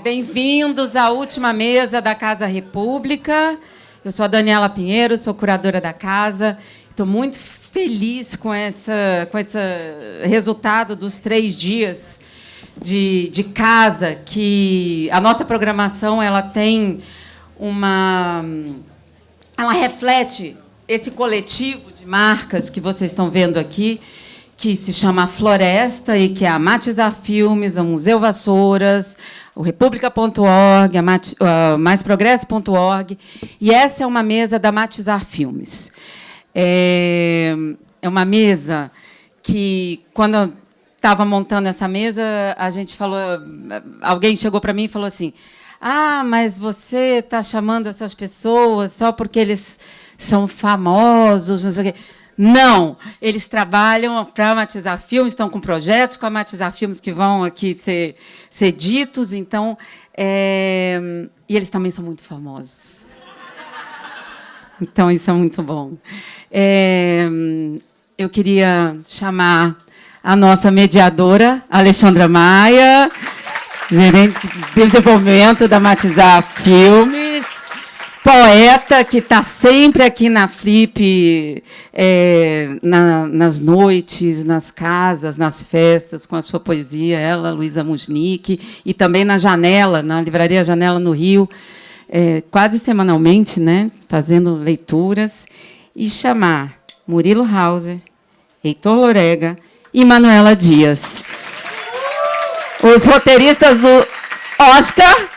Bem-vindos à última mesa da Casa República. Eu sou a Daniela Pinheiro, sou curadora da casa. Estou muito feliz com esse resultado dos 3 dias de casa, que a nossa programação ela reflete esse coletivo de marcas que vocês estão vendo aqui, que se chama Floresta e que é a Matizar Filmes, o Museu Vassouras, o República.org, a maisprogresso.org. E essa é uma mesa da Matizar Filmes. É uma mesa que, quando eu estava montando essa mesa, a gente falou, alguém chegou para mim e falou assim: mas você está chamando essas pessoas só porque eles são famosos, não sei o quê. Não, eles trabalham para a Matizar Filmes, estão com projetos com a Matizar Filmes que vão aqui ser ditos, então, e eles também são muito famosos. Então, isso é muito bom. Eu queria chamar a nossa mediadora, Alexandra Maia, gerente de desenvolvimento da Matizar Filmes, poeta que está sempre aqui na Flip, nas noites, nas casas, nas festas, com a sua poesia, ela, Luísa Musnick, e também na Janela, na Livraria Janela, no Rio, quase semanalmente, né, fazendo leituras, e chamar Murilo Hauser, Heitor Lorega e Manuela Dias, os roteiristas do Oscar,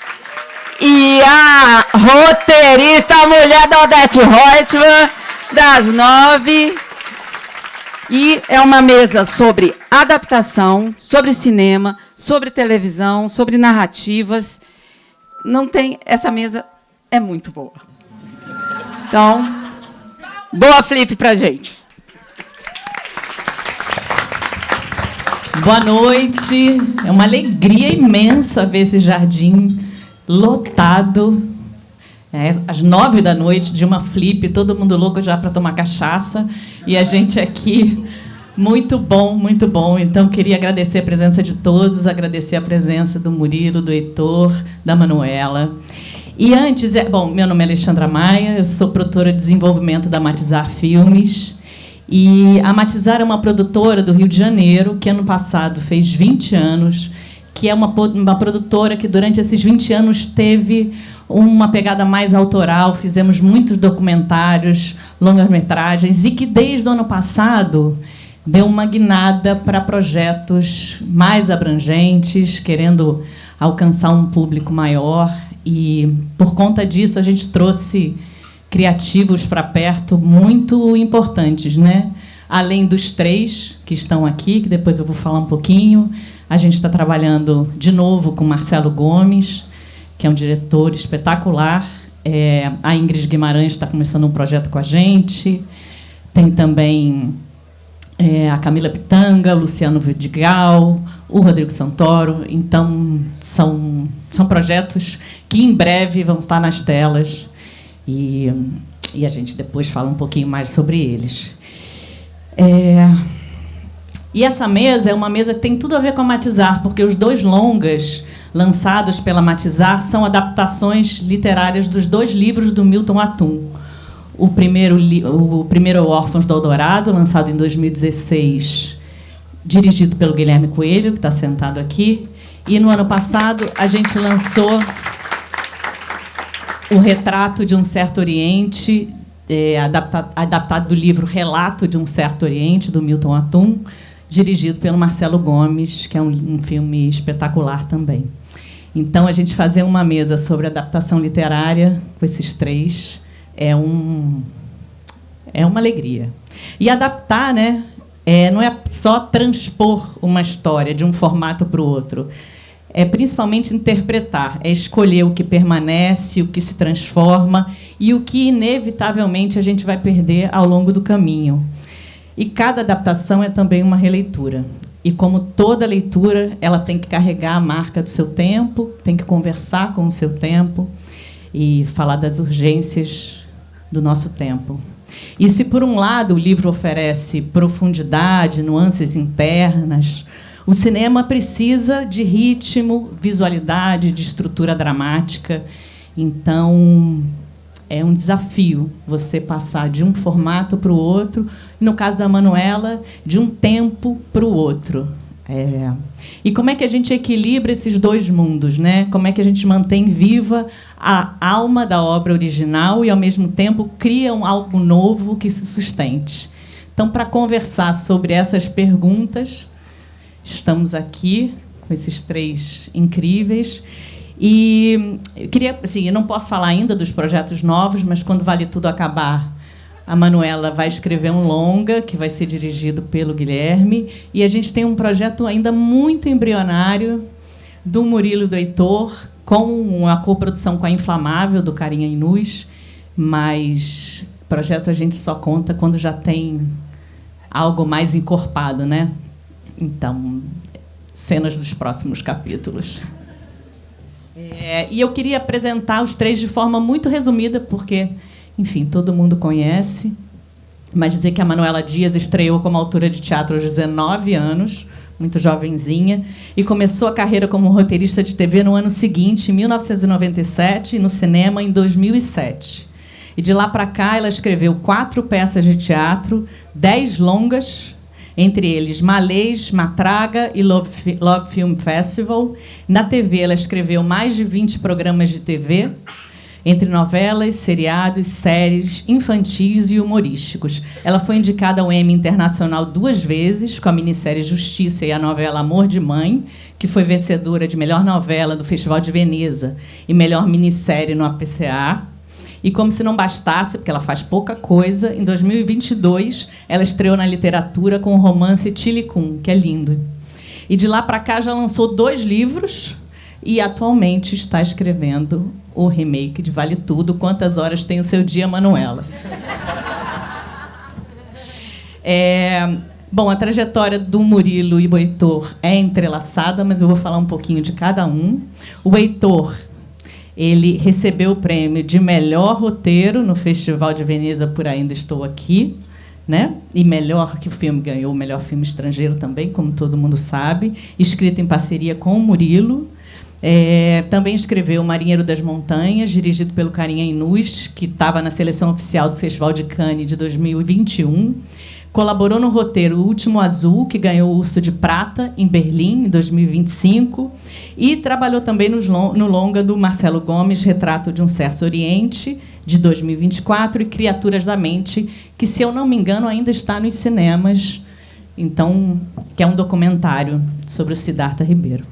e a roteirista, a mulher da Odete Reutemann, das 9. E é uma mesa sobre adaptação, sobre cinema, sobre televisão, sobre narrativas. Essa mesa é muito boa. Então, boa Flip pra gente. Boa noite. É uma alegria imensa ver esse jardim lotado, às 9 da noite, de uma Flip, todo mundo louco já para tomar cachaça, e a gente aqui, muito bom, muito bom. Então, queria agradecer a presença de todos, agradecer a presença do Murilo, do Heitor, da Manuela. E antes, meu nome é Alexandra Maia, eu sou produtora de desenvolvimento da Matizar Filmes, e a Matizar é uma produtora do Rio de Janeiro, que ano passado fez 20 anos, que é uma produtora que, durante esses 20 anos, teve uma pegada mais autoral, fizemos muitos documentários, longas-metragens, e que, desde o ano passado, deu uma guinada para projetos mais abrangentes, querendo alcançar um público maior. E, por conta disso, a gente trouxe criativos para perto muito importantes, né? Além dos 3 que estão aqui, que depois eu vou falar um pouquinho. A gente está trabalhando de novo com Marcelo Gomes, que é um diretor espetacular. A Ingrid Guimarães está começando um projeto com a gente. Tem também a Camila Pitanga, o Luciano Vidigal, o Rodrigo Santoro. Então, são projetos que, em breve, vão estar nas telas. E a gente depois fala um pouquinho mais sobre eles. E essa mesa é uma mesa que tem tudo a ver com a Matizar, porque os 2 longas lançados pela Matizar são adaptações literárias dos 2 livros do Milton Atum. O primeiro é Órfãos do Eldorado, lançado em 2016, dirigido pelo Guilherme Coelho, que está sentado aqui. E, no ano passado, a gente lançou O Retrato de um Certo Oriente, adaptado do livro Relato de um Certo Oriente, do Milton Atum, dirigido pelo Marcelo Gomes, que é um filme espetacular também. Então, a gente fazer uma mesa sobre adaptação literária com esses 3 é uma alegria. E adaptar, né, não é só transpor uma história de um formato para o outro, é principalmente interpretar, é escolher o que permanece, o que se transforma e o que, inevitavelmente, a gente vai perder ao longo do caminho. E cada adaptação é também uma releitura. E, como toda leitura, ela tem que carregar a marca do seu tempo, tem que conversar com o seu tempo e falar das urgências do nosso tempo. E se, por um lado, o livro oferece profundidade, nuances internas, O cinema precisa de ritmo, visualidade, de estrutura dramática. Então, é um desafio você passar de um formato para o outro, e, no caso da Manuela, de um tempo para o outro. E como é que a gente equilibra esses dois mundos, né? Como é que a gente mantém viva a alma da obra original e, ao mesmo tempo, cria algo novo que se sustente? Então, para conversar sobre essas perguntas, estamos aqui com esses três incríveis. E eu queria, assim, eu não posso falar ainda dos projetos novos, mas quando Vale Tudo acabar, a Manuela vai escrever um longa, que vai ser dirigido pelo Guilherme, e a gente tem um projeto ainda muito embrionário do Murilo e do Heitor, com a coprodução com a Inflamável, do Carinha Inus, mas projeto a gente só conta quando já tem algo mais encorpado, né? Então, cenas dos próximos capítulos. E eu queria apresentar os três de forma muito resumida, porque, enfim, todo mundo conhece, mas dizer que a Manuela Dias estreou como autora de teatro aos 19 anos, muito jovenzinha, e começou a carreira como roteirista de TV no ano seguinte, em 1997, e no cinema em 2007. E de lá para cá ela escreveu 4 peças de teatro, 10 longas, entre eles Malês, Matraga e Love Film Festival. Na TV, ela escreveu mais de 20 programas de TV, entre novelas, seriados, séries, infantis e humorísticos. Ela foi indicada ao Emmy Internacional 2 vezes, com a minissérie Justiça e a novela Amor de Mãe, que foi vencedora de melhor novela do Festival de Veneza e melhor minissérie no APCA. E, como se não bastasse, porque ela faz pouca coisa, em 2022 ela estreou na literatura com o romance Tilicum, que é lindo. E de lá para cá já lançou 2 livros e atualmente está escrevendo o remake de Vale Tudo. Quantas horas tem o seu dia, Manuela? Bom, a trajetória do Murilo e do Heitor é entrelaçada, mas eu vou falar um pouquinho de cada um. O Heitor, ele recebeu o prêmio de melhor roteiro no Festival de Veneza por Ainda Estou Aqui, né? E melhor que o filme ganhou o melhor filme estrangeiro também, como todo mundo sabe, escrito em parceria com o Murilo. Também escreveu Marinheiro das Montanhas, dirigido pelo Carinha Inus, que estava na seleção oficial do Festival de Cannes de 2021. Colaborou no roteiro O Último Azul, que ganhou o Urso de Prata, em Berlim, em 2025. E trabalhou também no longa do Marcelo Gomes, Retrato de um Certo Oriente, de 2024, e Criaturas da Mente, que, se eu não me engano, ainda está nos cinemas, então, que é um documentário sobre o Siddhartha Ribeiro.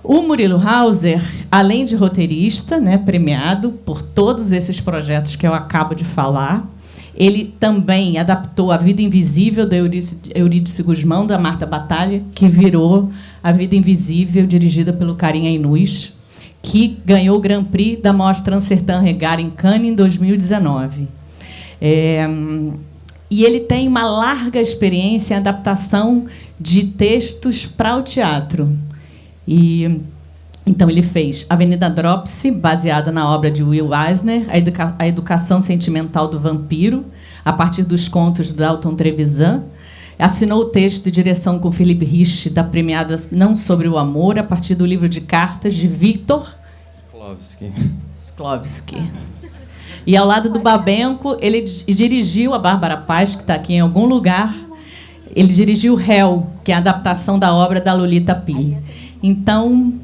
O Murilo Hauser, além de roteirista, né, premiado por todos esses projetos que eu acabo de falar, ele também adaptou A Vida Invisível, da Eurídice Guzmão, da Marta Batalha, que virou A Vida Invisível, dirigida pelo Carinha Inus, que ganhou o Grand Prix da Mostra Amsterdã Regard em Cannes em 2019. E ele tem uma larga experiência em adaptação de textos para o teatro. Então, ele fez Avenida Dropsy, baseada na obra de Will Eisner, A Educação Sentimental do Vampiro, a partir dos contos de Dalton Trevisan. Assinou o texto de direção com Philip Rich, da premiada Não Sobre o Amor, a partir do livro de cartas de Viktor Shklovsky. E, ao lado do Babenco, ele dirigiu a Bárbara Paz, que está aqui em algum lugar. Ele dirigiu Hell, que é a adaptação da obra da Lolita Pili. Então,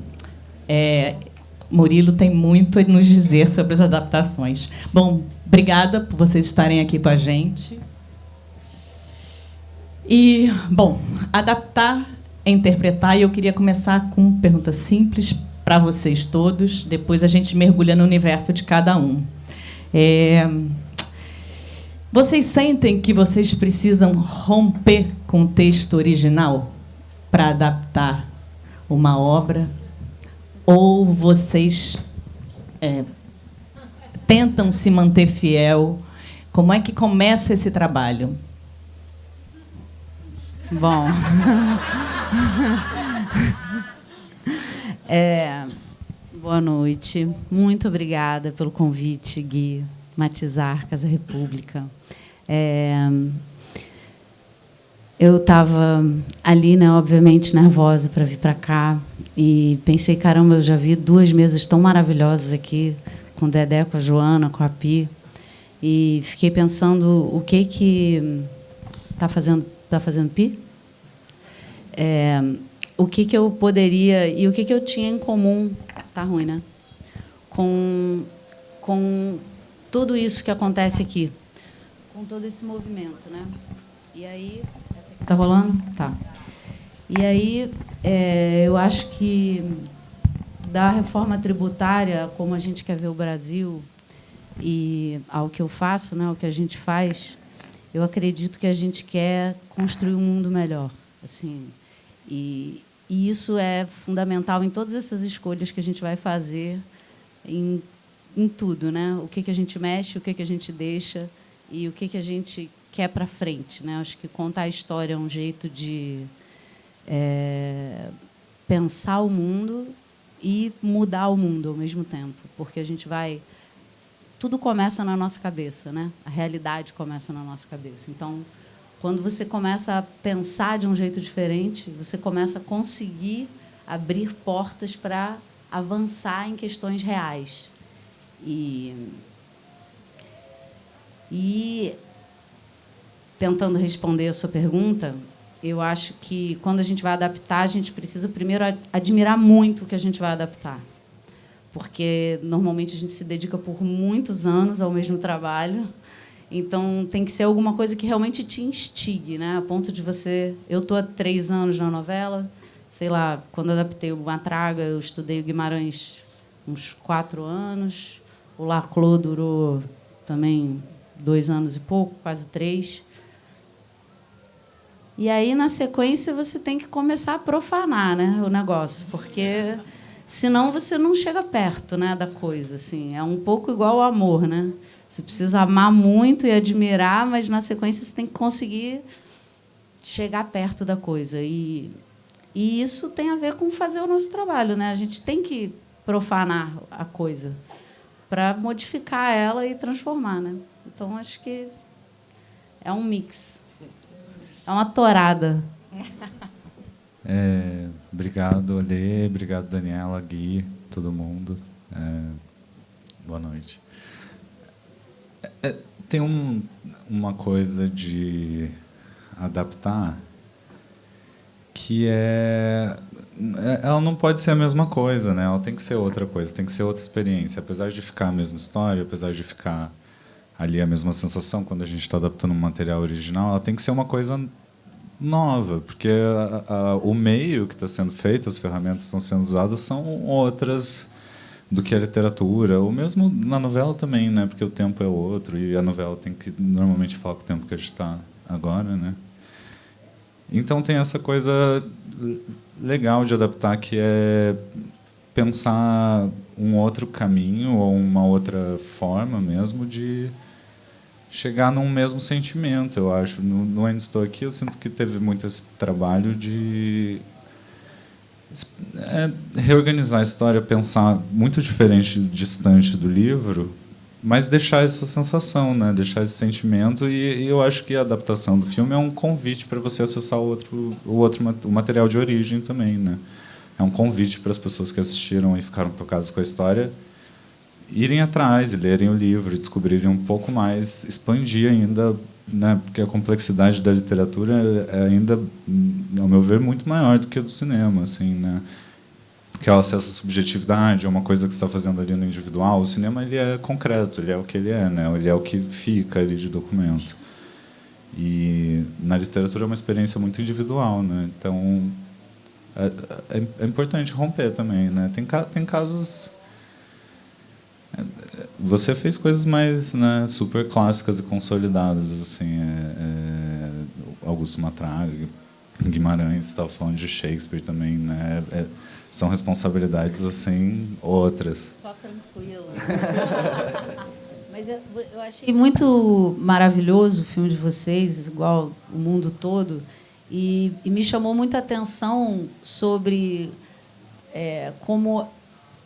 Murilo tem muito a nos dizer sobre as adaptações. Bom, obrigada por vocês estarem aqui com a gente. E, bom, adaptar é interpretar, e eu queria começar com perguntas simples para vocês todos, depois a gente mergulha no universo de cada um. Vocês sentem que vocês precisam romper com o texto original para adaptar uma obra? Ou vocês tentam se manter fiel? Como é que começa esse trabalho? Bom, boa noite. Muito obrigada pelo convite, Gui, Matizar, Casa República. Eu estava ali, né, obviamente, nervosa para vir para cá. E pensei, caramba, eu já vi 2 mesas tão maravilhosas aqui, com o Dedé, com a Joana, com a Pi. E fiquei pensando o que está fazendo Pi? O que eu poderia... E o que eu tinha em comum... Tá ruim, né? Com tudo isso que acontece aqui. Com todo esse movimento, né? E aí... Está rolando? Tá. E aí, eu acho que da reforma tributária, como a gente quer ver o Brasil, e ao que eu faço, né, ao que a gente faz, eu acredito que a gente quer construir um mundo melhor. Assim, e isso é fundamental em todas essas escolhas que a gente vai fazer, em tudo, né? O que a gente mexe, o que a gente deixa e o que a gente quer para frente, né? Acho que contar a história é um jeito de pensar o mundo e mudar o mundo ao mesmo tempo, porque a gente vai... Tudo começa na nossa cabeça, né? A realidade começa na nossa cabeça. Então, quando você começa a pensar de um jeito diferente, você começa a conseguir abrir portas para avançar em questões reais. E tentando responder a sua pergunta, eu acho que, quando a gente vai adaptar, a gente precisa, primeiro, admirar muito o que a gente vai adaptar. Porque, normalmente, a gente se dedica por muitos anos ao mesmo trabalho. Então, tem que ser alguma coisa que realmente te instigue, né? A ponto de você... Eu estou há 3 anos na novela. Sei lá, quando eu adaptei o Matraga, eu estudei o Guimarães uns 4 anos. O Laclos durou também 2 anos e pouco, quase 3. E aí, na sequência, você tem que começar a profanar, né, o negócio, porque senão você não chega perto, né, da coisa. Assim. É um pouco igual ao amor, né? Você precisa amar muito e admirar, mas, na sequência, você tem que conseguir chegar perto da coisa. E isso tem a ver com fazer o nosso trabalho, né? A gente tem que profanar a coisa para modificar ela e transformar, né? Então, acho que é um mix. É uma torada. Obrigado, Alê. Obrigado, Daniela, Gui, todo mundo. Boa noite. Tem uma coisa de adaptar que ela não pode ser a mesma coisa, né? Ela tem que ser outra coisa, tem que ser outra experiência. Apesar de ficar a mesma história, apesar de ficar ali a mesma sensação quando a gente está adaptando um material original, ela tem que ser uma coisa nova, porque o meio que está sendo feito, as ferramentas que estão sendo usadas são outras do que a literatura, ou mesmo na novela também, né? Porque o tempo é outro e a novela tem que normalmente falar com o tempo que a gente está agora, né? Então tem essa coisa legal de adaptar, que é pensar um outro caminho ou uma outra forma mesmo de chegar num mesmo sentimento, eu acho. No Ainda Estou Aqui, eu sinto que teve muito esse trabalho de reorganizar a história, pensar muito diferente, distante do livro, mas deixar essa sensação, né? Deixar esse sentimento. E eu acho que a adaptação do filme é um convite para você acessar o material de origem também, né? É um convite para as pessoas que assistiram e ficaram tocadas com a história irem atrás e lerem o livro, descobrirem um pouco mais, expandir ainda, né? Porque a complexidade da literatura é ainda, ao meu ver, muito maior do que a do cinema, assim, né? Porque ela acessa a subjetividade, é uma coisa que você está fazendo ali no individual. O cinema, ele é concreto, ele é o que ele é, né? Ele é o que fica ali de documento. E na literatura é uma experiência muito individual, né? Então é importante romper também, né? Tem casos... Você fez coisas mais, né, super clássicas e consolidadas, assim, Augusto Matraga, Guimarães, estava falando de Shakespeare também, né? São responsabilidades assim outras. Só tranquila. Mas eu achei muito maravilhoso o filme de vocês, igual o mundo todo, e me chamou muita atenção sobre como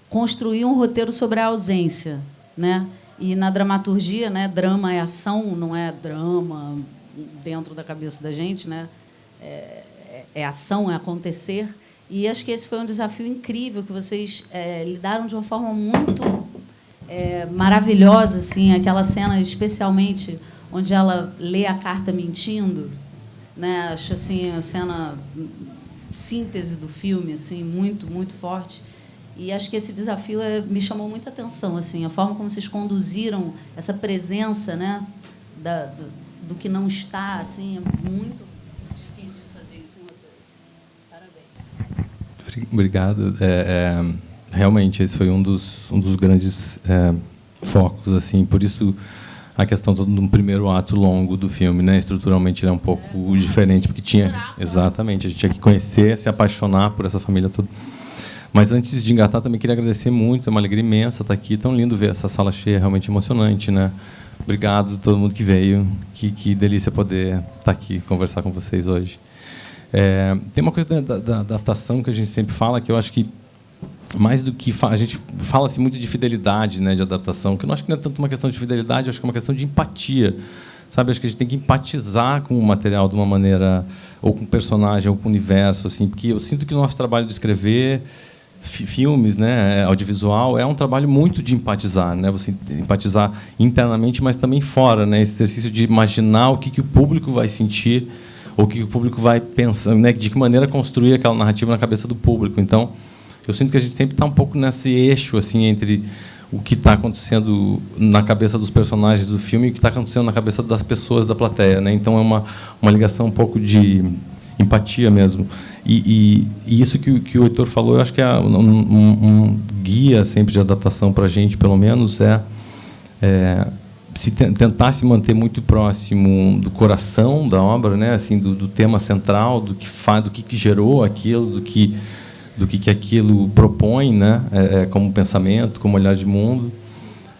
construir um roteiro sobre a ausência, né? E na dramaturgia, né, drama é ação, não é drama dentro da cabeça da gente, né? ação, é acontecer. E acho que esse foi um desafio incrível, que vocês lidaram de uma forma muito maravilhosa, assim, aquela cena, especialmente, onde ela lê a carta mentindo, né? Acho assim, a cena síntese do filme, assim, muito, muito forte. E acho que esse desafio me chamou muita atenção, assim, a forma como vocês conduziram essa presença, né, do que não está, assim, é muito difícil fazer isso em roteiro. Parabéns. Obrigado. Realmente, esse foi um dos grandes focos, assim, por isso a questão todo no primeiro ato longo do filme, né, estruturalmente ele é um pouco diferente, porque exatamente, a gente tinha que conhecer, se apaixonar por essa família toda. Mas antes de engatar, também queria agradecer muito, é uma alegria imensa estar aqui, tão lindo ver essa sala cheia, realmente emocionante, né? Obrigado a todo mundo que veio, que delícia poder estar aqui, conversar com vocês hoje. Tem uma coisa da adaptação que a gente sempre fala, que eu acho que, mais do que... A gente fala-se muito de fidelidade, né, de adaptação, que eu não acho que não é tanto uma questão de fidelidade, acho que é uma questão de empatia, sabe? Acho que a gente tem que empatizar com o material de uma maneira, ou com o personagem, ou com o universo, assim, porque eu sinto que o nosso trabalho de escrever filmes, né, audiovisual, é um trabalho muito de empatizar, né, você empatizar internamente, mas também fora, né, esse exercício de imaginar o que o público vai sentir, ou o que o público vai pensar, né, de que maneira construir aquela narrativa na cabeça do público. Então, eu sinto que a gente sempre está um pouco nesse eixo, assim, entre o que está acontecendo na cabeça dos personagens do filme e o que está acontecendo na cabeça das pessoas da plateia, né. Então, é uma ligação um pouco de empatia mesmo. E isso que o Heitor falou, eu acho que é um guia sempre de adaptação para a gente, pelo menos, tentar se manter muito próximo do coração da obra, né, assim, do tema central, do que gerou aquilo, do que aquilo propõe, né, como pensamento, como olhar de mundo,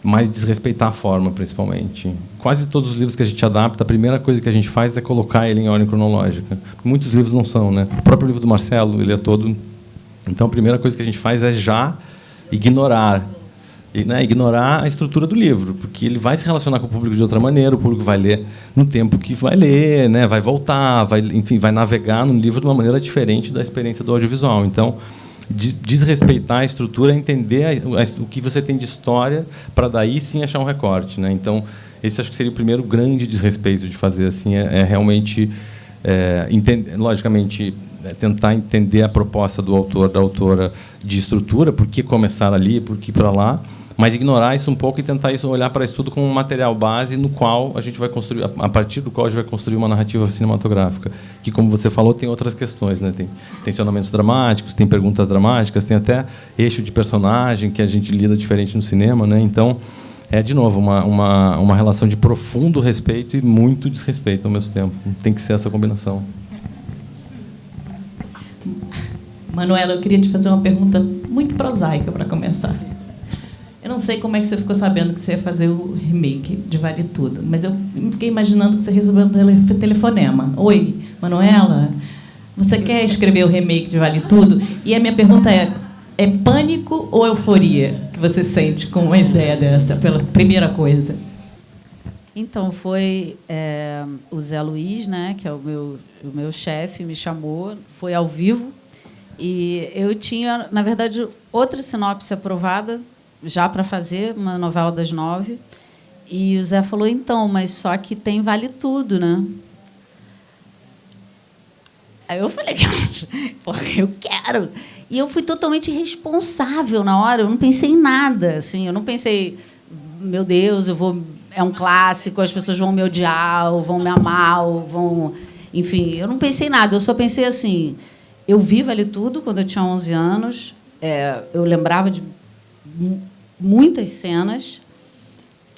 mas desrespeitar a forma, principalmente. Quase todos os livros que a gente adapta, a primeira coisa que a gente faz é colocar ele em ordem cronológica. Muitos livros não são, né? O próprio livro do Marcelo, ele é todo... Então, a primeira coisa que a gente faz é já ignorar, né? Ignorar a estrutura do livro, porque ele vai se relacionar com o público de outra maneira, o público vai ler no tempo que vai ler, né? Vai voltar, enfim, vai navegar no livro de uma maneira diferente da experiência do audiovisual. Então, desrespeitar a estrutura, entender o que você tem de história, para daí sim achar um recorte, né? Então, esse acho que seria o primeiro grande desrespeito de fazer assim, realmente, logicamente, tentar entender a proposta do autor, da autora de estrutura, por que começar ali, por que ir para lá, mas ignorar isso um pouco e tentar olhar para isso tudo como um material base no qual a gente vai construir, a partir do qual a gente vai construir uma narrativa cinematográfica, que, como você falou, tem outras questões, né? Tem tensionamentos dramáticos, tem perguntas dramáticas, tem até eixo de personagem que a gente lida diferente no cinema, né? Então, de novo, uma relação de profundo respeito e muito desrespeito ao mesmo tempo. Tem que ser essa combinação. Manuela, eu queria te fazer uma pergunta muito prosaica para começar. Eu não sei como é que você ficou sabendo que você ia fazer o remake de Vale Tudo, mas eu fiquei imaginando que você recebeu um telefonema. Oi, Manuela, você quer escrever o remake de Vale Tudo? E a minha pergunta é pânico ou euforia que você sente com uma ideia dessa, pela primeira coisa? Então, foi o Zé Luiz, né, que é o meu chefe, me chamou, foi ao vivo, e eu tinha, na verdade, outra sinopse aprovada, já para fazer, uma novela das 9, e o Zé falou, então, mas só que tem Vale Tudo, né? Aí eu falei, eu quero. E eu fui totalmente irresponsável na hora, eu não pensei em nada, assim, eu não pensei, meu Deus, é um clássico, as pessoas vão me odiar, ou vão me amar, ou vão... Enfim, eu não pensei em nada, eu só pensei assim, eu vi Vale Tudo quando eu tinha 11 anos, eu lembrava de muitas cenas,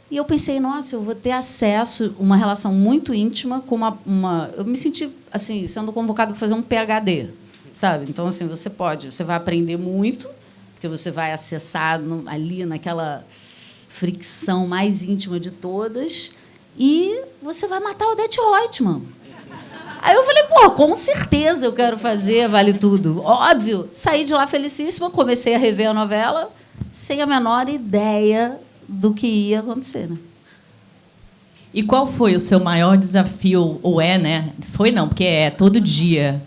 e eu pensei, nossa, eu vou ter acesso, uma relação muito íntima com uma... Eu me senti, assim, sendo convocada para fazer um PhD, sabe? Então, assim, você vai aprender muito, porque você vai acessar ali naquela fricção mais íntima de todas, e você vai matar o Odete Roitman. Aí eu falei, com certeza eu quero fazer Vale Tudo. Óbvio, saí de lá felicíssima, comecei a rever a novela, sem a menor ideia do que ia acontecer, né? E qual foi o seu maior desafio, ou é, né? Foi não, porque é todo dia,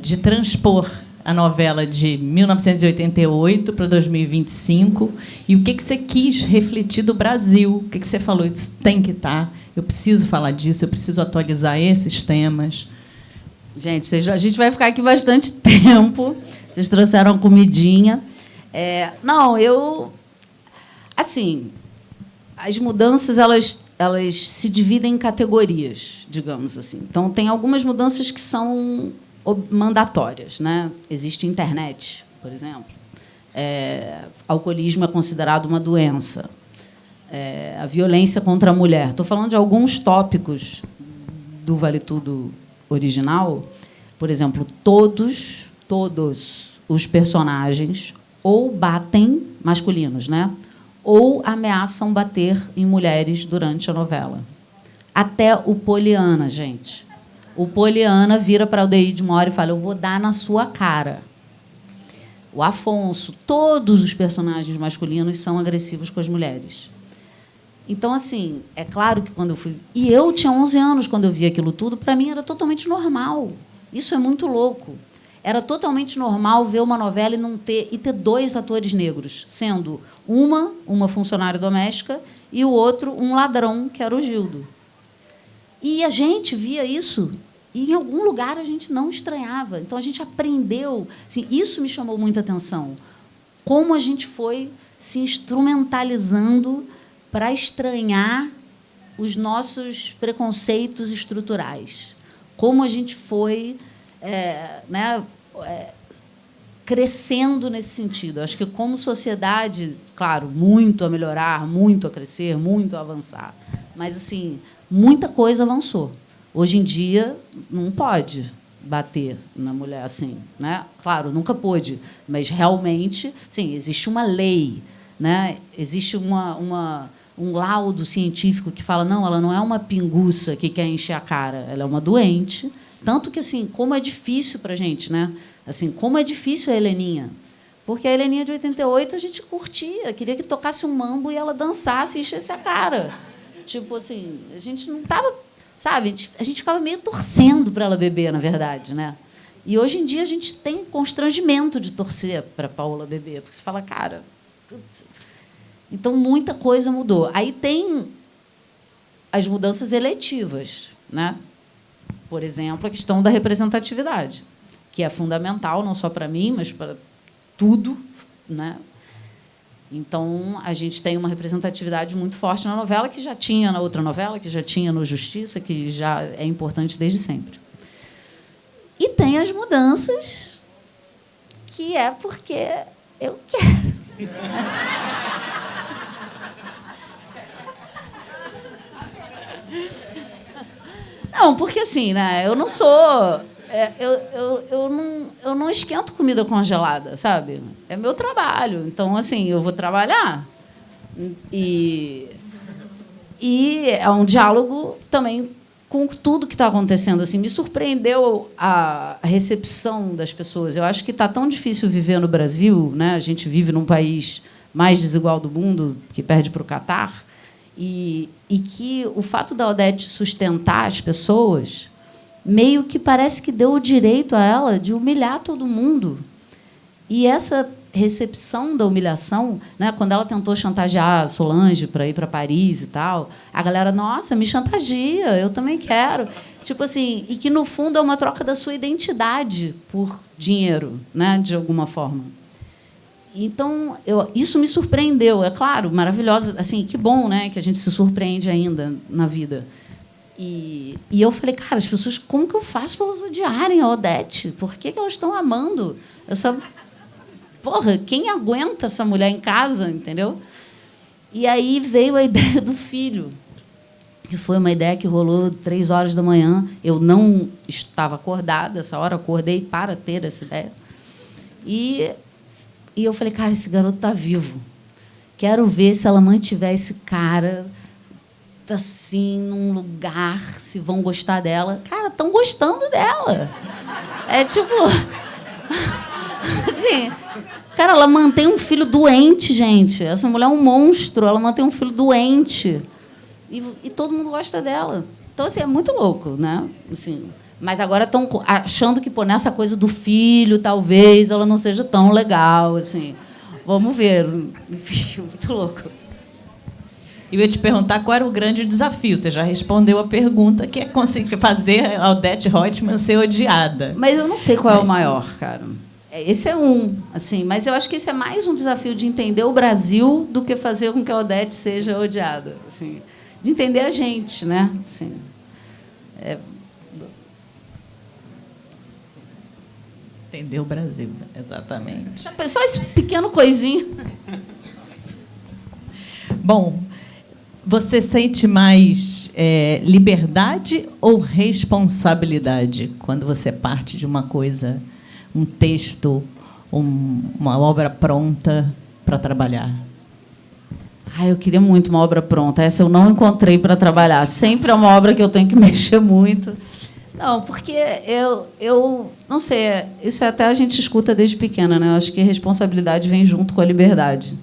de transpor a novela de 1988 para 2025, e o que você quis refletir do Brasil? O que você falou? Isso tem que estar, eu preciso falar disso, eu preciso atualizar esses temas. Gente, a gente vai ficar aqui bastante tempo. Vocês trouxeram comidinha. Assim, as mudanças, elas se dividem em categorias, digamos assim. Então, tem algumas mudanças que são mandatórias, né? Existe internet, por exemplo. Alcoolismo é considerado uma doença. A violência contra a mulher. Estou falando de alguns tópicos do Vale Tudo original. Por exemplo, todos os personagens ou batem, masculinos, né? Ou ameaçam bater em mulheres durante a novela. Até o Poliana, gente. O Poliana vira para o Aldeide Mora e fala: eu vou dar na sua cara. O Afonso, todos os personagens masculinos são agressivos com as mulheres. Então, assim, é claro que quando eu fui... E eu tinha 11 anos quando eu vi aquilo tudo, para mim era totalmente normal. Isso é muito louco. Era totalmente normal ver uma novela e ter 2 atores negros, sendo uma funcionária doméstica e o outro um ladrão, que era o Gildo. E a gente via isso e, em algum lugar, a gente não estranhava. Então, a gente aprendeu. Assim, isso me chamou muita atenção. Como a gente foi se instrumentalizando para estranhar os nossos preconceitos estruturais. Como a gente foi crescendo nesse sentido. Acho que, como sociedade, claro, muito a melhorar, muito a crescer, muito a avançar. Mas, assim, muita coisa avançou. Hoje em dia, não pode bater na mulher assim, né? Claro, nunca pôde, mas, realmente, sim, existe uma lei, né? Existe um laudo científico que fala: não, ela não é uma pinguça que quer encher a cara, ela é uma doente. Tanto que, assim, como é difícil para a gente, né? Assim, como é difícil a Heleninha. Porque a Heleninha de 88 a gente curtia, queria que tocasse um mambo e ela dançasse e enchesse a cara. Tipo assim, a gente não estava... Sabe? A gente ficava meio torcendo para ela beber, na verdade, né? E, hoje em dia, a gente tem constrangimento de torcer para a Paola beber, porque você fala, cara... Então, muita coisa mudou. Aí tem as mudanças eletivas, né? Por exemplo, a questão da representatividade, que é fundamental, não só para mim, mas para tudo, né? Então, a gente tem uma representatividade muito forte na novela, que já tinha na outra novela, que já tinha no Justiça, que já é importante desde sempre. E tem as mudanças, que é porque eu quero. Não, porque assim, né? Eu não sou... eu não esquento comida congelada, sabe? É meu trabalho. Então, assim, eu vou trabalhar. E é um diálogo também com tudo que está acontecendo. Assim, me surpreendeu a recepção das pessoas. Eu acho que está tão difícil viver no Brasil, né? A gente vive num país mais desigual do mundo, que perde para o Catar, e que o fato da Odete sustentar as pessoas meio que parece que deu o direito a ela de humilhar todo mundo. E essa recepção da humilhação, né, quando ela tentou chantagear a Solange para ir para Paris e tal, a galera, nossa, me chantageia, eu também quero. Tipo assim, e que, no fundo, é uma troca da sua identidade por dinheiro, né, de alguma forma. Então, isso me surpreendeu. É claro, maravilhosa. Assim, que bom, né, que a gente se surpreende ainda na vida. E eu falei, cara, as pessoas, como que eu faço para elas odiarem a Odete? Por que elas estão amando essa... Porra, quem aguenta essa mulher em casa, entendeu? E aí veio a ideia do filho, que foi uma ideia que rolou 3h da manhã. Eu não estava acordada essa hora, acordei para ter essa ideia. E eu falei, cara, esse garoto está vivo. Quero ver se ela mantiver esse cara assim, num lugar, se vão gostar dela. Cara, estão gostando dela. É tipo... assim, cara, ela mantém um filho doente, gente. Essa mulher é um monstro, ela mantém um filho doente. E todo mundo gosta dela. Então, assim, é muito louco, né? Assim, mas agora estão achando que, nessa coisa do filho, talvez ela não seja tão legal, assim. Vamos ver. Enfim, muito louco. Eu ia te perguntar qual era o grande desafio. Você já respondeu a pergunta, que é conseguir fazer a Odete Roitman ser odiada. Mas eu não sei qual é o maior, cara. Esse é um, assim, mas eu acho que esse é mais um desafio de entender o Brasil do que fazer com que a Odete seja odiada. Assim, de entender a gente, né? Assim, Entender o Brasil, exatamente. Só esse pequeno coisinho. Bom, você sente mais liberdade ou responsabilidade quando você parte de uma coisa, um texto, uma obra pronta para trabalhar? Eu queria muito uma obra pronta. Essa eu não encontrei para trabalhar. Sempre é uma obra que eu tenho que mexer muito. Não, porque eu não sei, isso até a gente escuta desde pequena, né? Eu acho que a responsabilidade vem junto com a liberdade.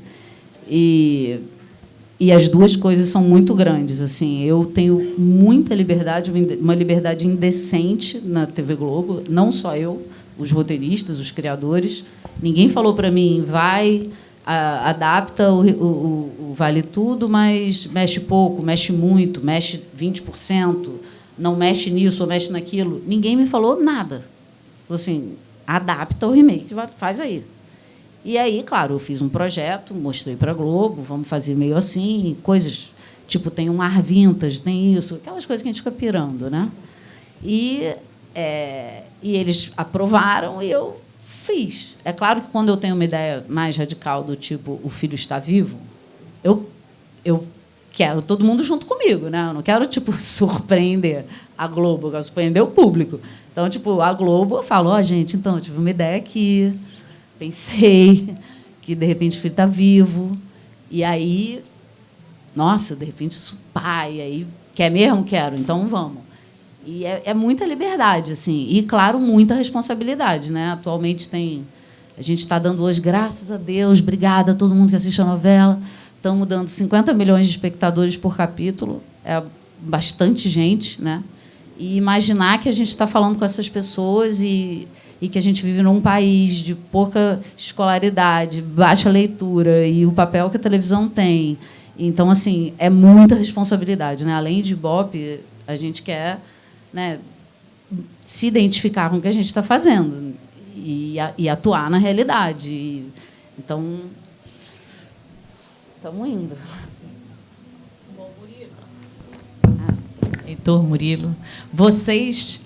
E as duas coisas são muito grandes. Assim, eu tenho muita liberdade, uma liberdade indecente na TV Globo, não só eu, os roteiristas, os criadores. Ninguém falou para mim, vai, adapta o Vale Tudo, mas mexe pouco, mexe muito, mexe 20%. Não mexe nisso ou mexe naquilo. Ninguém me falou nada. Falou assim, adapta o remake, faz aí. E aí, claro, eu fiz um projeto, mostrei para a Globo, vamos fazer meio assim, coisas, tipo, tem um ar vintage, tem isso, aquelas coisas que a gente fica pirando, né? E eles aprovaram e eu fiz. É claro que quando eu tenho uma ideia mais radical do tipo, o filho está vivo, eu quero todo mundo junto comigo, né? Eu não quero, tipo, surpreender a Globo, eu quero surpreender o público. Então, tipo, a Globo, eu falo, gente, então, eu tive uma ideia aqui, pensei que, de repente, o filho está vivo, e aí, nossa, de repente, isso pai, aí, quer mesmo? Quero, então vamos. E é muita liberdade, assim, e, claro, muita responsabilidade, né? Atualmente a gente está dando hoje, graças a Deus, obrigada a todo mundo que assiste a novela. Estamos dando 50 milhões de espectadores por capítulo, é bastante gente, né? E imaginar que a gente está falando com essas pessoas e que a gente vive num país de pouca escolaridade, baixa leitura e o papel que a televisão tem. Então, assim, é muita responsabilidade, né? Além de Ibope, a gente quer, né, se identificar com o que a gente está fazendo e atuar na realidade. Então, estamos indo. Heitor, Murilo, vocês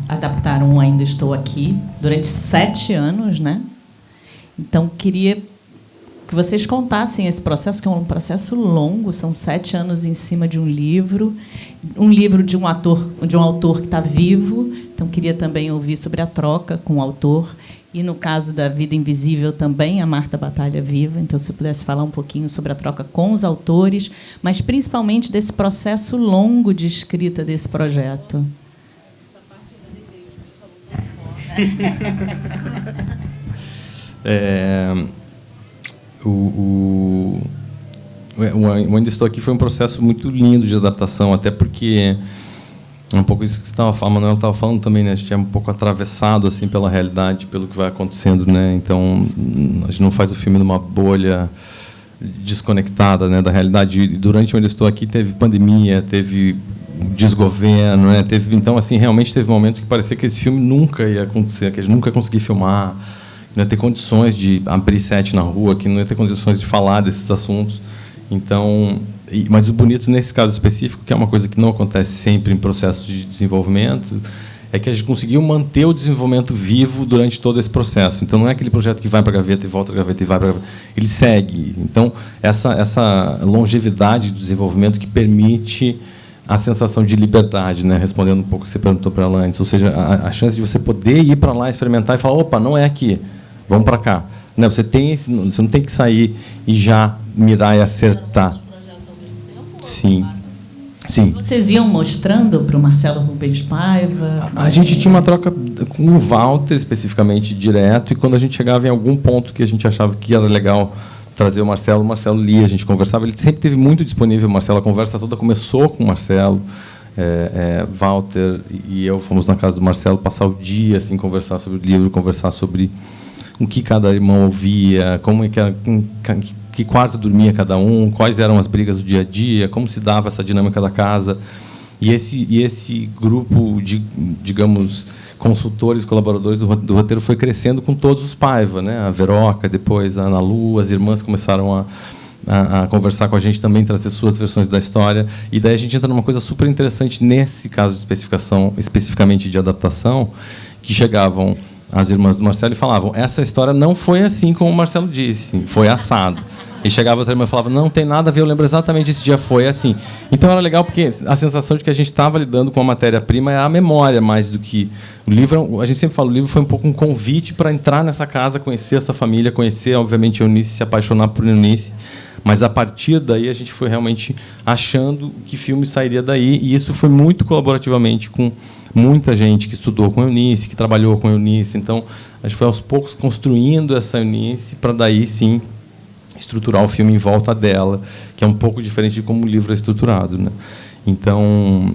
adaptaram Ainda Estou Aqui durante 7 anos, né? Então, queria que vocês contassem esse processo, que é um processo longo, são 7 anos em cima de um livro de um autor que está vivo. Então, queria também ouvir sobre a troca com o autor. E, no caso da Vida Invisível, também a Marta Batalha viva. Então, se pudesse falar um pouquinho sobre a troca com os autores, mas principalmente desse processo longo de escrita desse projeto. O Ainda Estou Aqui foi um processo muito lindo de adaptação, até porque um pouco isso que a Manuela estava falando também, né? A gente é um pouco atravessado assim pela realidade, pelo que vai acontecendo, né? Então a gente não faz o filme numa bolha desconectada, né, da realidade. E durante Onde Estou Aqui teve pandemia, teve desgoverno, né? Então assim realmente teve momentos que parecia que esse filme nunca ia acontecer, que a gente nunca ia conseguir filmar, não ia ter condições de abrir set na rua, que não ia ter condições de falar desses assuntos. Então, mas o bonito nesse caso específico, que é uma coisa que não acontece sempre em processo de desenvolvimento, é que a gente conseguiu manter o desenvolvimento vivo durante todo esse processo. Então, não é aquele projeto que vai para a gaveta e volta para a gaveta e vai para a gaveta. Ele segue. Então, essa longevidade do desenvolvimento que permite a sensação de liberdade, né? Respondendo um pouco o que você perguntou para ela antes. Ou seja, a chance de você poder ir para lá, experimentar e falar, opa, não é aqui, vamos para cá. Né? Você não tem que sair e já mirar e acertar. Sim. Sim. Vocês iam mostrando para o Marcelo Rubens Paiva? A gente tinha uma troca com o Walter, especificamente, direto, e quando a gente chegava em algum ponto que a gente achava que era legal trazer o Marcelo lia, a gente conversava, ele sempre teve muito disponível, o Marcelo, a conversa toda começou com o Marcelo, Walter e eu fomos na casa do Marcelo passar o dia, assim, conversar sobre o livro, conversar sobre o que cada irmão ouvia, como é que era, que quarto dormia cada um, quais eram as brigas do dia a dia, como se dava essa dinâmica da casa. E esse grupo de, digamos, consultores, colaboradores do roteiro foi crescendo com todos os Paiva, né? A Veroca, depois a Ana Lu, as irmãs começaram a conversar com a gente também, trazer suas versões da história. E daí a gente entra numa coisa super interessante nesse caso de especificamente de adaptação, que chegavam as irmãs do Marcelo e falavam: essa história não foi assim como o Marcelo disse, foi assado. E chegava outra irmã e falava: não tem nada a ver, eu lembro exatamente esse dia, foi assim. Então era legal porque a sensação de que a gente estava lidando com a matéria-prima é a memória, mais do que o livro. A gente sempre fala, o livro foi um pouco um convite para entrar nessa casa, conhecer essa família, conhecer, obviamente, a Eunice, se apaixonar por Eunice. Mas, a partir daí, a gente foi realmente achando que filme sairia daí, e isso foi muito colaborativamente com muita gente que estudou com a Eunice, que trabalhou com a Eunice. Então, a gente foi, aos poucos, construindo essa Eunice para, daí, sim, estruturar o filme em volta dela, que é um pouco diferente de como o livro é estruturado, né? Então,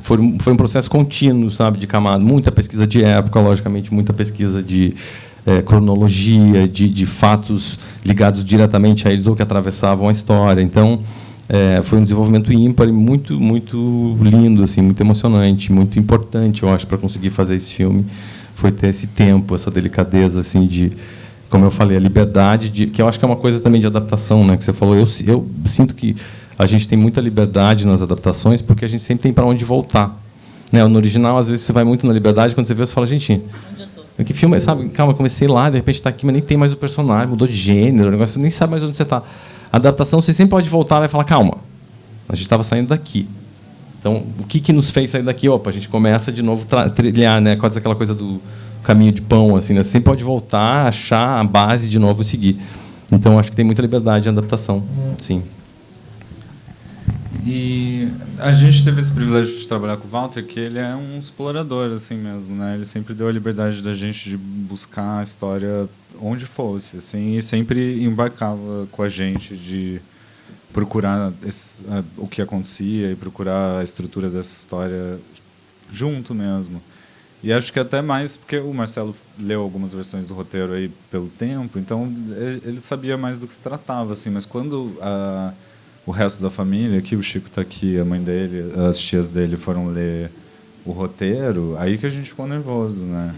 foi um processo contínuo, sabe, de camada, muita pesquisa de época, logicamente, muita pesquisa de cronologia, de fatos ligados diretamente a eles ou que atravessavam a história. Então, foi um desenvolvimento ímpar e muito, muito lindo, assim, muito emocionante, muito importante, eu acho, para conseguir fazer esse filme. Foi ter esse tempo, essa delicadeza, assim, de, como eu falei, a liberdade, que eu acho que é uma coisa também de adaptação, né, que você falou. Eu sinto que a gente tem muita liberdade nas adaptações porque a gente sempre tem para onde voltar, né? No original, às vezes, você vai muito na liberdade, quando você vê, você fala: gente, que filme, sabe? Calma, eu comecei lá, de repente está aqui, mas nem tem mais o personagem, mudou de gênero, o negócio, nem sabe mais onde você está. A adaptação, você sempre pode voltar e falar: calma, a gente estava saindo daqui. Então, o que nos fez sair daqui? Opa, a gente começa de novo a trilhar, né? Quase aquela coisa do caminho de pão, assim, né? Você sempre pode voltar, achar a base de novo e seguir. Então, acho que tem muita liberdade em adaptação, sim. E a gente teve esse privilégio de trabalhar com o Walter, que ele é um explorador, assim mesmo, né? Ele sempre deu a liberdade da gente de buscar a história onde fosse, assim, e sempre embarcava com a gente de procurar o que acontecia e procurar a estrutura dessa história junto mesmo. E acho que até mais porque o Marcelo leu algumas versões do roteiro aí pelo tempo, então ele sabia mais do que se tratava, assim, mas quando o resto da família, aqui o Chico está aqui, a mãe dele, as tias dele foram ler o roteiro, aí que a gente ficou nervoso, né?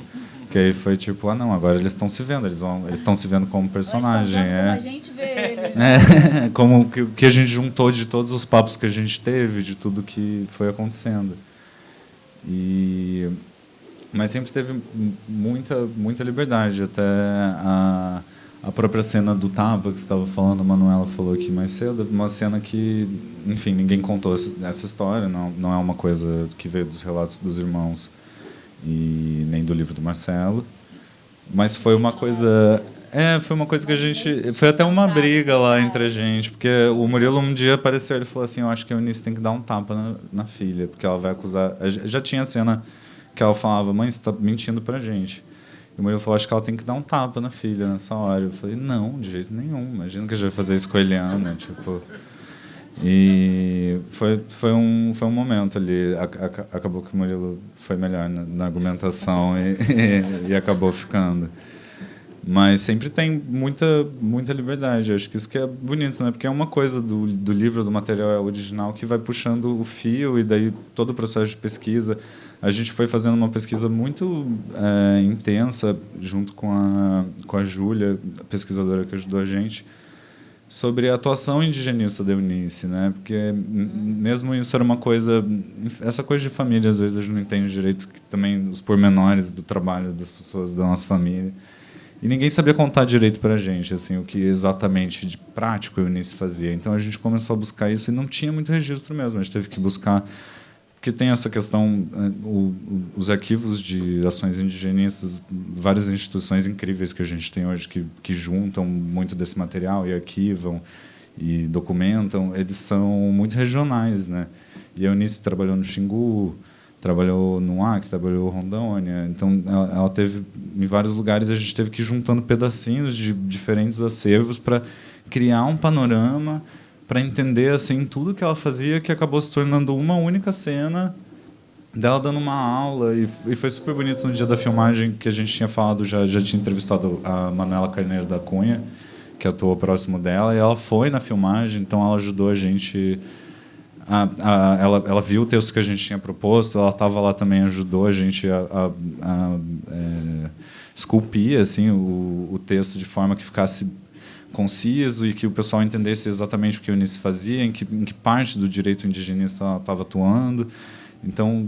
Que aí foi tipo: não, agora eles estão se vendo, eles estão se vendo como personagem. Como a gente vê eles. Como que a gente juntou de todos os papos que a gente teve, de tudo que foi acontecendo. Mas sempre teve muita liberdade, até a própria cena do tapa que você estava falando, a Manuela falou aqui mais cedo, uma cena que, enfim, ninguém contou essa história, não é uma coisa que veio dos relatos dos irmãos e nem do livro do Marcelo, mas foi uma coisa que a gente, foi até uma briga lá entre a gente, porque o Murilo um dia apareceu, ele falou assim: eu acho que a Eunice tem que dar um tapa na filha, porque ela vai acusar, já tinha a cena que ela falava: mãe, você está mentindo pra gente. E o Murilo falou: acho que ela tem que dar um tapa na filha nessa hora. Eu falei: não, de jeito nenhum. Imagina que a gente vai fazer isso com a Eliana. Tipo. E foi um momento ali. Acabou que o Murilo foi melhor na argumentação e acabou ficando. Mas sempre tem muita liberdade. Eu acho que isso que é bonito, né? Porque é uma coisa do livro, do material original, que vai puxando o fio, e daí todo o processo de pesquisa. A gente foi fazendo uma pesquisa muito intensa, junto com a Júlia, a pesquisadora que ajudou a gente, sobre a atuação indigenista da Eunice, né? Porque mesmo isso era uma coisa... Essa coisa de família, às vezes, a gente não entende direito, que também os pormenores do trabalho das pessoas da nossa família. E ninguém sabia contar direito para a gente, assim, o que exatamente de prático a Eunice fazia. Então, a gente começou a buscar isso e não tinha muito registro mesmo. A gente teve que buscar... Porque tem essa questão, os arquivos de ações indigenistas, várias instituições incríveis que a gente tem hoje que juntam muito desse material e arquivam e documentam, eles são muito regionais, né? E a Eunice trabalhou no Xingu, trabalhou no Acre, trabalhou em Rondônia, então ela teve em vários lugares, a gente teve que ir juntando pedacinhos de diferentes acervos para criar um panorama para entender assim tudo que ela fazia, que acabou se tornando uma única cena dela dando uma aula, e foi super bonito no dia da filmagem, que a gente tinha falado, já tinha entrevistado a Manuela Carneiro da Cunha, que atuou próximo dela, e ela foi na filmagem, então ela ajudou a gente, ela viu o texto que a gente tinha proposto, ela estava lá também, ajudou a gente a esculpir assim, o texto de forma que ficasse conciso e que o pessoal entendesse exatamente o que a Eunice fazia, em que parte do direito indigenista ela estava atuando. Então,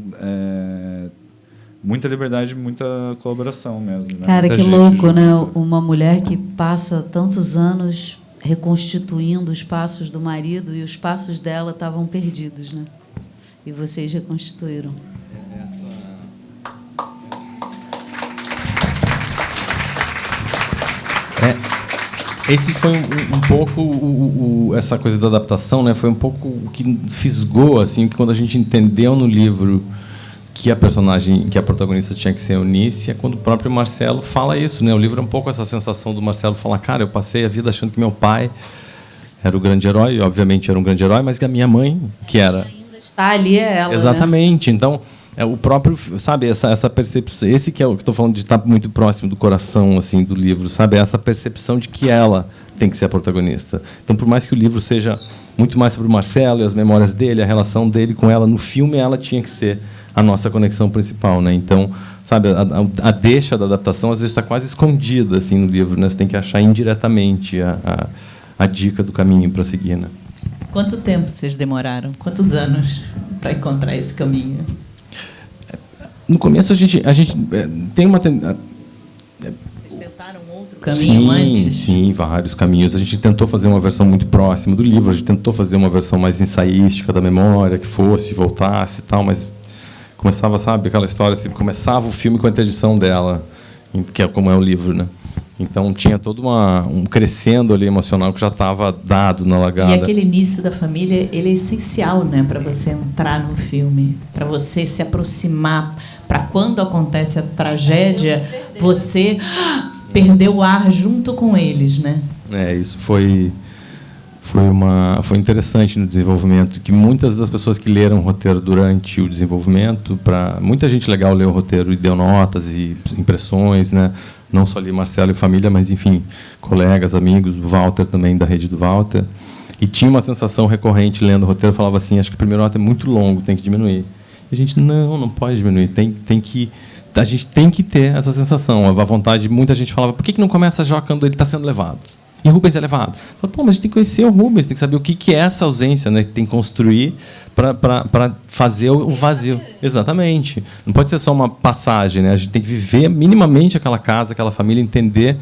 muita liberdade, muita colaboração mesmo. Né? Cara, muita que louco, junto. né? Uma mulher que passa tantos anos reconstituindo os passos do marido e os passos dela estavam perdidos, né? E vocês reconstituíram. Esse foi um pouco essa coisa da adaptação, né? Foi um pouco o que fisgou, assim, que quando a gente entendeu no livro que a personagem, que a protagonista tinha que ser a Eunice, é quando o próprio Marcelo fala isso, né? O livro é um pouco essa sensação do Marcelo falar, cara, eu passei a vida achando que meu pai era o grande herói, obviamente era um grande herói, mas que a minha mãe, que era... Ainda está ali, é ela, Exatamente. Né? Então, o próprio, sabe, essa percepção, esse que é o que estou falando de estar muito próximo do coração, assim, do livro, sabe, essa percepção de que ela tem que ser a protagonista. Então, por mais que o livro seja muito mais sobre o Marcelo e as memórias dele, a relação dele com ela, no filme ela tinha que ser a nossa conexão principal, né? Então, sabe, a deixa da adaptação às vezes está quase escondida assim no livro, né? Você tem que achar indiretamente a dica do caminho para seguir, né? Quanto tempo vocês demoraram? Quantos anos para encontrar esse caminho? No começo a gente tem uma Vocês tentaram outro caminho antes? Sim, vários caminhos. A gente tentou fazer uma versão muito próxima do livro, a gente tentou fazer uma versão mais ensaística da memória, que fosse, voltasse e tal, mas começava, sabe, aquela história, assim, começava o filme com a interdição dela, que é como é o livro, né? Então tinha todo um crescendo ali emocional que já estava dado na largada. E aquele início da família, ele é essencial, né, para você entrar no filme, para você se aproximar, para quando acontece a tragédia, você perder o ar junto com eles, né? Isso foi interessante no desenvolvimento, que muitas das pessoas que leram o roteiro durante o desenvolvimento, muita gente legal leu o roteiro e deu notas e impressões, né? Não só ali Marcelo e família, mas, enfim, colegas, amigos, o Walter também, da rede do Walter. E tinha uma sensação recorrente lendo o roteiro, falava assim, acho que o primeiro ato é muito longo, tem que diminuir. E a gente, não pode diminuir, a gente tem que ter essa sensação. A vontade, muita gente falava, por que não começa já quando ele está sendo levado? E Rubens é levado. Fala, mas a gente tem que conhecer o Rubens, tem que saber o que é essa ausência, né? Tem que construir para fazer o vazio. Exatamente. Não pode ser só uma passagem, né? A gente tem que viver minimamente aquela casa, aquela família, entender,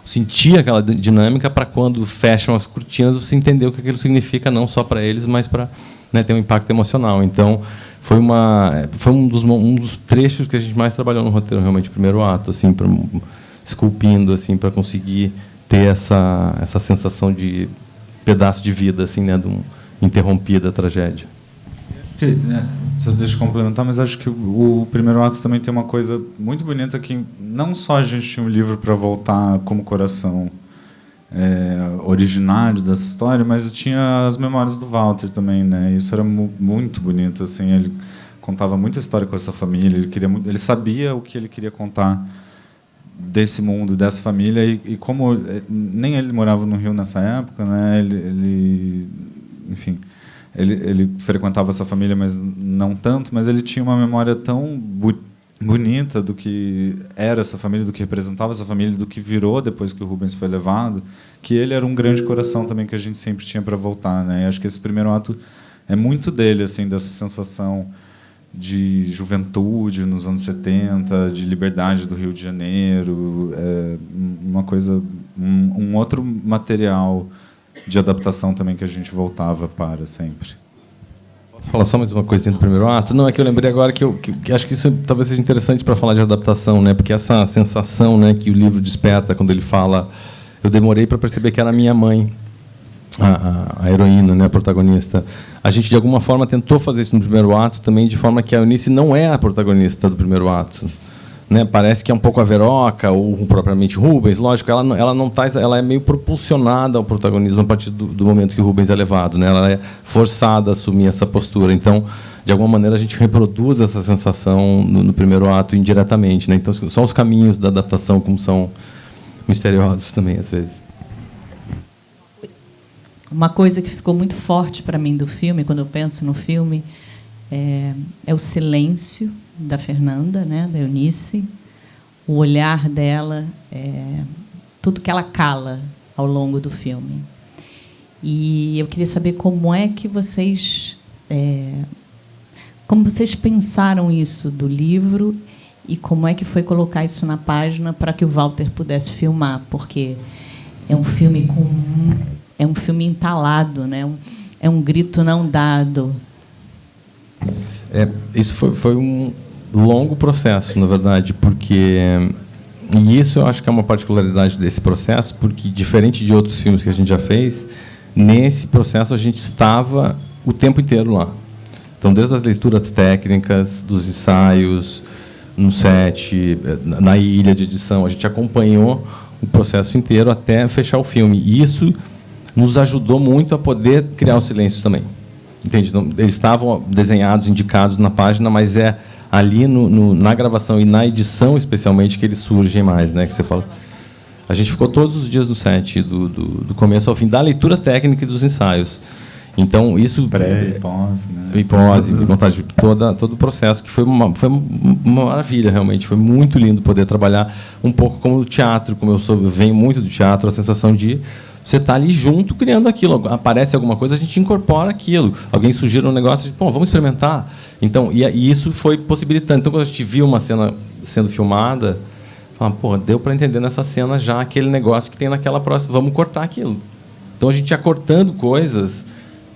sentir aquela dinâmica para quando fecham as cortinas você entender o que aquilo significa, não só para eles, mas para, né, ter um impacto emocional. Então, foi um dos trechos que a gente mais trabalhou no roteiro, realmente, o primeiro ato, assim, esculpindo, assim, para conseguir ter essa sensação de pedaço de vida, assim, né, interrompida a tragédia. Só deixa eu complementar, mas acho que o primeiro ato também tem uma coisa muito bonita, que não só a gente tinha um livro para voltar como coração originário dessa história, mas tinha as memórias do Walter também, né? Isso era muito bonito, assim, ele contava muita história com essa família, ele sabia o que ele queria contar desse mundo, dessa família, e como nem ele morava no Rio nessa época, né? Enfim, ele frequentava essa família, mas não tanto, mas ele tinha uma memória tão bonita do que era essa família, do que representava essa família, do que virou depois que o Rubens foi levado, que ele era um grande coração também que a gente sempre tinha para voltar, né? E acho que esse primeiro ato é muito dele, assim, dessa sensação de juventude nos anos 70, de liberdade do Rio de Janeiro, uma coisa, um outro material de adaptação também que a gente voltava para sempre. Posso falar só mais uma coisinha do primeiro ato? Não, é que eu lembrei agora que acho que isso talvez seja interessante para falar de adaptação, né? Porque essa sensação, né, que o livro desperta quando ele fala, eu demorei para perceber que era a minha mãe, a heroína, né, a protagonista. A gente, de alguma forma, tentou fazer isso no primeiro ato também, de forma que a Eunice não é a protagonista do primeiro ato. né, parece que é um pouco a Veroca ou propriamente Rubens. Lógico, ela é meio propulsionada ao protagonismo a partir do momento que o Rubens é levado, né? Ela é forçada a assumir essa postura. Então, de alguma maneira, a gente reproduz essa sensação no primeiro ato indiretamente, né? Então, são os caminhos da adaptação como são misteriosos também, às vezes. Uma coisa que ficou muito forte para mim do filme, quando eu penso no filme, é o silêncio da Fernanda, né, da Eunice, o olhar dela, tudo que ela cala ao longo do filme. E eu queria saber como é que vocês pensaram isso do livro e como é que foi colocar isso na página para que o Walter pudesse filmar, porque é um filme entalado, né? É um grito não dado. Isso foi um longo processo, na verdade, porque... E isso eu acho que é uma particularidade desse processo, porque, diferente de outros filmes que a gente já fez, nesse processo a gente estava o tempo inteiro lá. Então, desde as leituras técnicas, dos ensaios, no set, na ilha de edição, a gente acompanhou o processo inteiro até fechar o filme. E isso nos ajudou muito a poder criar os silêncios também. Entende? Então, eles estavam desenhados, indicados na página, mas é ali na gravação e na edição, especialmente, que eles surgem mais, né? Que você fala. A gente ficou todos os dias no set, do começo ao fim, da leitura técnica e dos ensaios. Então, isso... Pré e pós, né? E pós, montagem, todo o processo, que foi uma maravilha, realmente. Foi muito lindo poder trabalhar um pouco como o teatro, como eu venho muito do teatro, a sensação de você estar ali junto criando aquilo. Aparece alguma coisa, a gente incorpora aquilo. Alguém sugira um negócio, vamos experimentar. Então, e isso foi possibilitando. Então, quando a gente viu uma cena sendo filmada, deu para entender nessa cena já aquele negócio que tem naquela próxima, vamos cortar aquilo. Então, a gente ia cortando coisas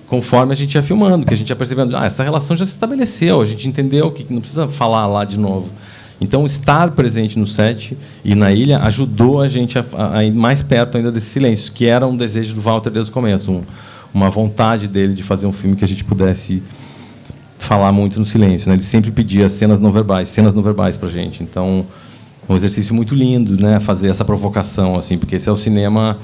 conforme a gente ia filmando, que a gente ia percebendo, essa relação já se estabeleceu, a gente entendeu que não precisa falar lá de novo. Então, estar presente no set e na ilha ajudou a gente a ir mais perto ainda desse silêncio, que era um desejo do Walter desde o começo, uma vontade dele de fazer um filme que a gente pudesse falar muito no silêncio, né? Ele sempre pedia cenas não verbais para a gente. Então, um exercício muito lindo, né? Fazer essa provocação, assim, porque esse é o cinema,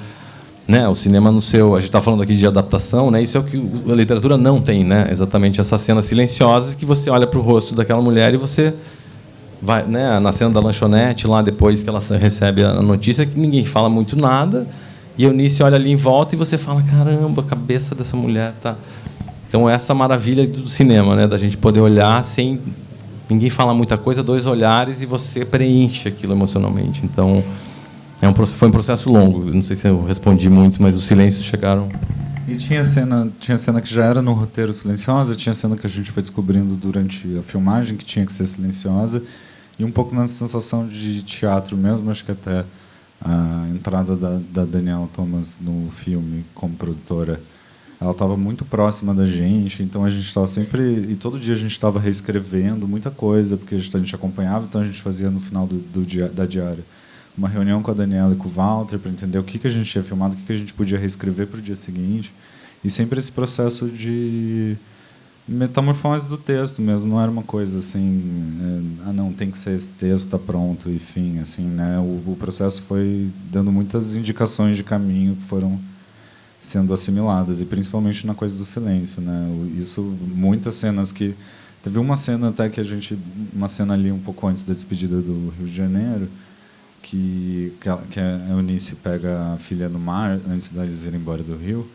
né? O cinema no seu... A gente está falando aqui de adaptação, né? Isso é o que a literatura não tem, né? Exatamente essas cenas silenciosas que você olha para o rosto daquela mulher e você... vai, né, na cena da lanchonete, lá depois que ela recebe a notícia, que ninguém fala muito nada, e a Eunice olha ali em volta e você fala, caramba, a cabeça dessa mulher tá... Então, essa maravilha do cinema, né, da gente poder olhar sem ninguém falar muita coisa, 2 olhares, e você preenche aquilo emocionalmente. Então, foi um processo longo. Não sei se eu respondi muito, mas os silêncios chegaram... E tinha cena que já era no roteiro silenciosa, tinha cena que a gente foi descobrindo durante a filmagem que tinha que ser silenciosa, e um pouco na sensação de teatro mesmo. Acho que até a entrada da Daniela Thomas no filme como produtora, ela estava muito próxima da gente, então a gente estava sempre... E todo dia a gente estava reescrevendo muita coisa, porque a gente acompanhava, então a gente fazia no final da diária uma reunião com a Daniela e com o Walter para entender o que a gente tinha filmado, o que a gente podia reescrever para o dia seguinte. E sempre esse processo de metamorfose do texto mesmo, não era uma coisa assim, não, tem que ser esse texto, está pronto, enfim, assim, né? O processo foi dando muitas indicações de caminho que foram sendo assimiladas, e principalmente na coisa do silêncio, né? Isso, muitas cenas que... Teve uma cena até que uma cena ali um pouco antes da despedida do Rio de Janeiro, que a Eunice pega a filha no mar antes deles irem embora do Rio,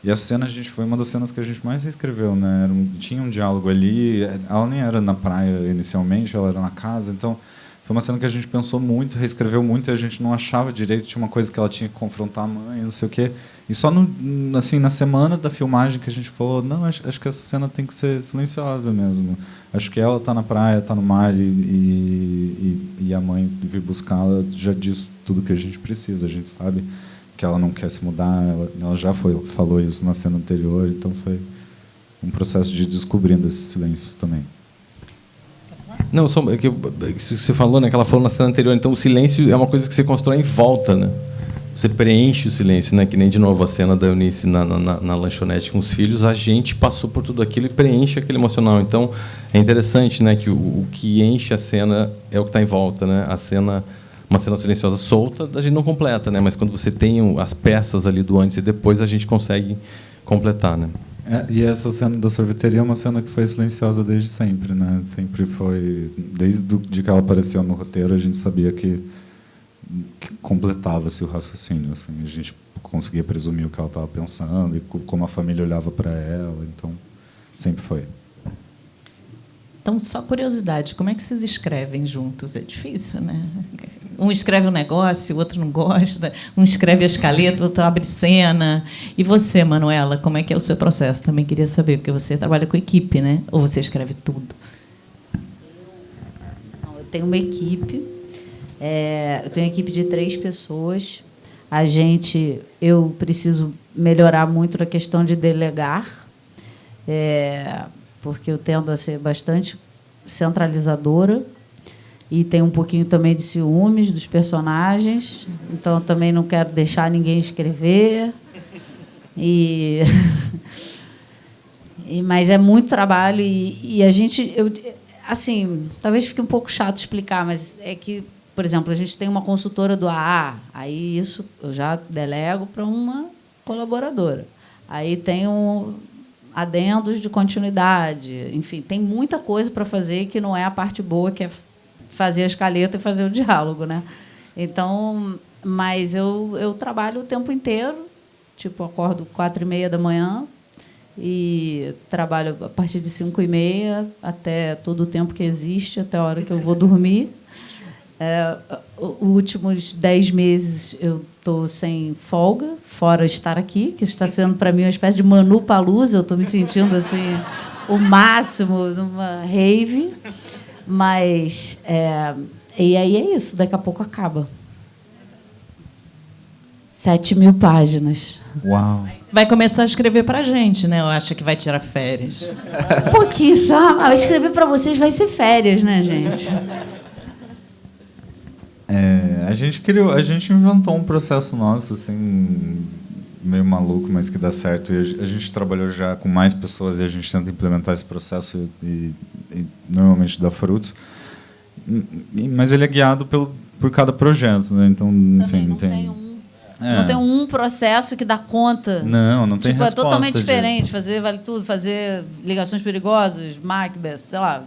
e a cena foi uma das cenas que a gente mais reescreveu, né? Tinha um diálogo ali, ela nem era na praia inicialmente, ela era na casa, então foi uma cena que a gente pensou muito, reescreveu muito, e a gente não achava direito, tinha uma coisa que ela tinha que confrontar a mãe, não sei o quê, e só assim, na semana da filmagem que a gente falou, não, acho que essa cena tem que ser silenciosa mesmo, acho que ela está na praia, está no mar, e a mãe vir buscá-la já diz tudo que a gente precisa, a gente sabe que ela não quer se mudar, ela já falou isso na cena anterior, então foi um processo de descobrindo esses silêncios também. Não, só que você falou, né, que ela falou na cena anterior, então o silêncio é uma coisa que você constrói em volta, né? você preenche o silêncio, né? Que nem, de novo, a cena da Eunice na lanchonete com os filhos, a gente passou por tudo aquilo e preenche aquele emocional. Então, é interessante, né, que o que enche a cena é o que está em volta, né? A cena, uma cena silenciosa solta, a gente não completa, né? Mas quando você tem as peças ali do antes e depois, a gente consegue completar, né? E essa cena da sorveteria é uma cena que foi silenciosa desde sempre, né? Sempre foi, desde de que ela apareceu no roteiro, a gente sabia que completava-se o raciocínio, assim, a gente conseguia presumir o que ela estava pensando e como a família olhava para ela, então sempre foi. Então, só curiosidade, como é que vocês escrevem juntos? É difícil, né? Um escreve um negócio, o outro não gosta, um escreve a escaleta, o outro abre cena. E você, Manuela, como é que é o seu processo? Também queria saber, porque você trabalha com equipe, né? Ou você escreve tudo? Não, eu tenho uma equipe. Eu tenho uma equipe de 3 pessoas. Eu preciso melhorar muito na questão de delegar, porque eu tendo a ser bastante centralizadora e tenho um pouquinho também de ciúmes dos personagens, então eu também não quero deixar ninguém escrever. Mas é muito trabalho e a gente... assim, talvez fique um pouco chato explicar, mas é que, por exemplo, a gente tem uma consultora do AA, aí isso eu já delego para uma colaboradora. Aí tem adendos de continuidade, enfim, tem muita coisa para fazer que não é a parte boa, que é fazer a escaleta e fazer o diálogo, né? Então, mas eu trabalho o tempo inteiro, tipo, acordo 4h30 da manhã e trabalho a partir de 5h30 até todo o tempo que existe, até a hora que eu vou dormir. Os últimos 10 meses eu estou sem folga, fora estar aqui, que está sendo para mim uma espécie de Manu Palusa. Eu estou me sentindo assim o máximo numa rave, mas e aí é isso. Daqui a pouco acaba. 7.000 páginas. Uau! Vai começar a escrever para a gente, né? Eu acho que vai tirar férias. Um pouquinho só. Escrever para vocês vai ser férias, né, gente? A gente inventou um processo nosso, assim, meio maluco, mas que dá certo. E a gente trabalhou já com mais pessoas e a gente tenta implementar esse processo e normalmente dá frutos. Mas ele é guiado por cada projeto, né? Então, enfim, não tem um processo que dá conta. Não tem resposta. É totalmente diferente. Fazer Vale Tudo, fazer Ligações Perigosas, Macbeth, sei lá.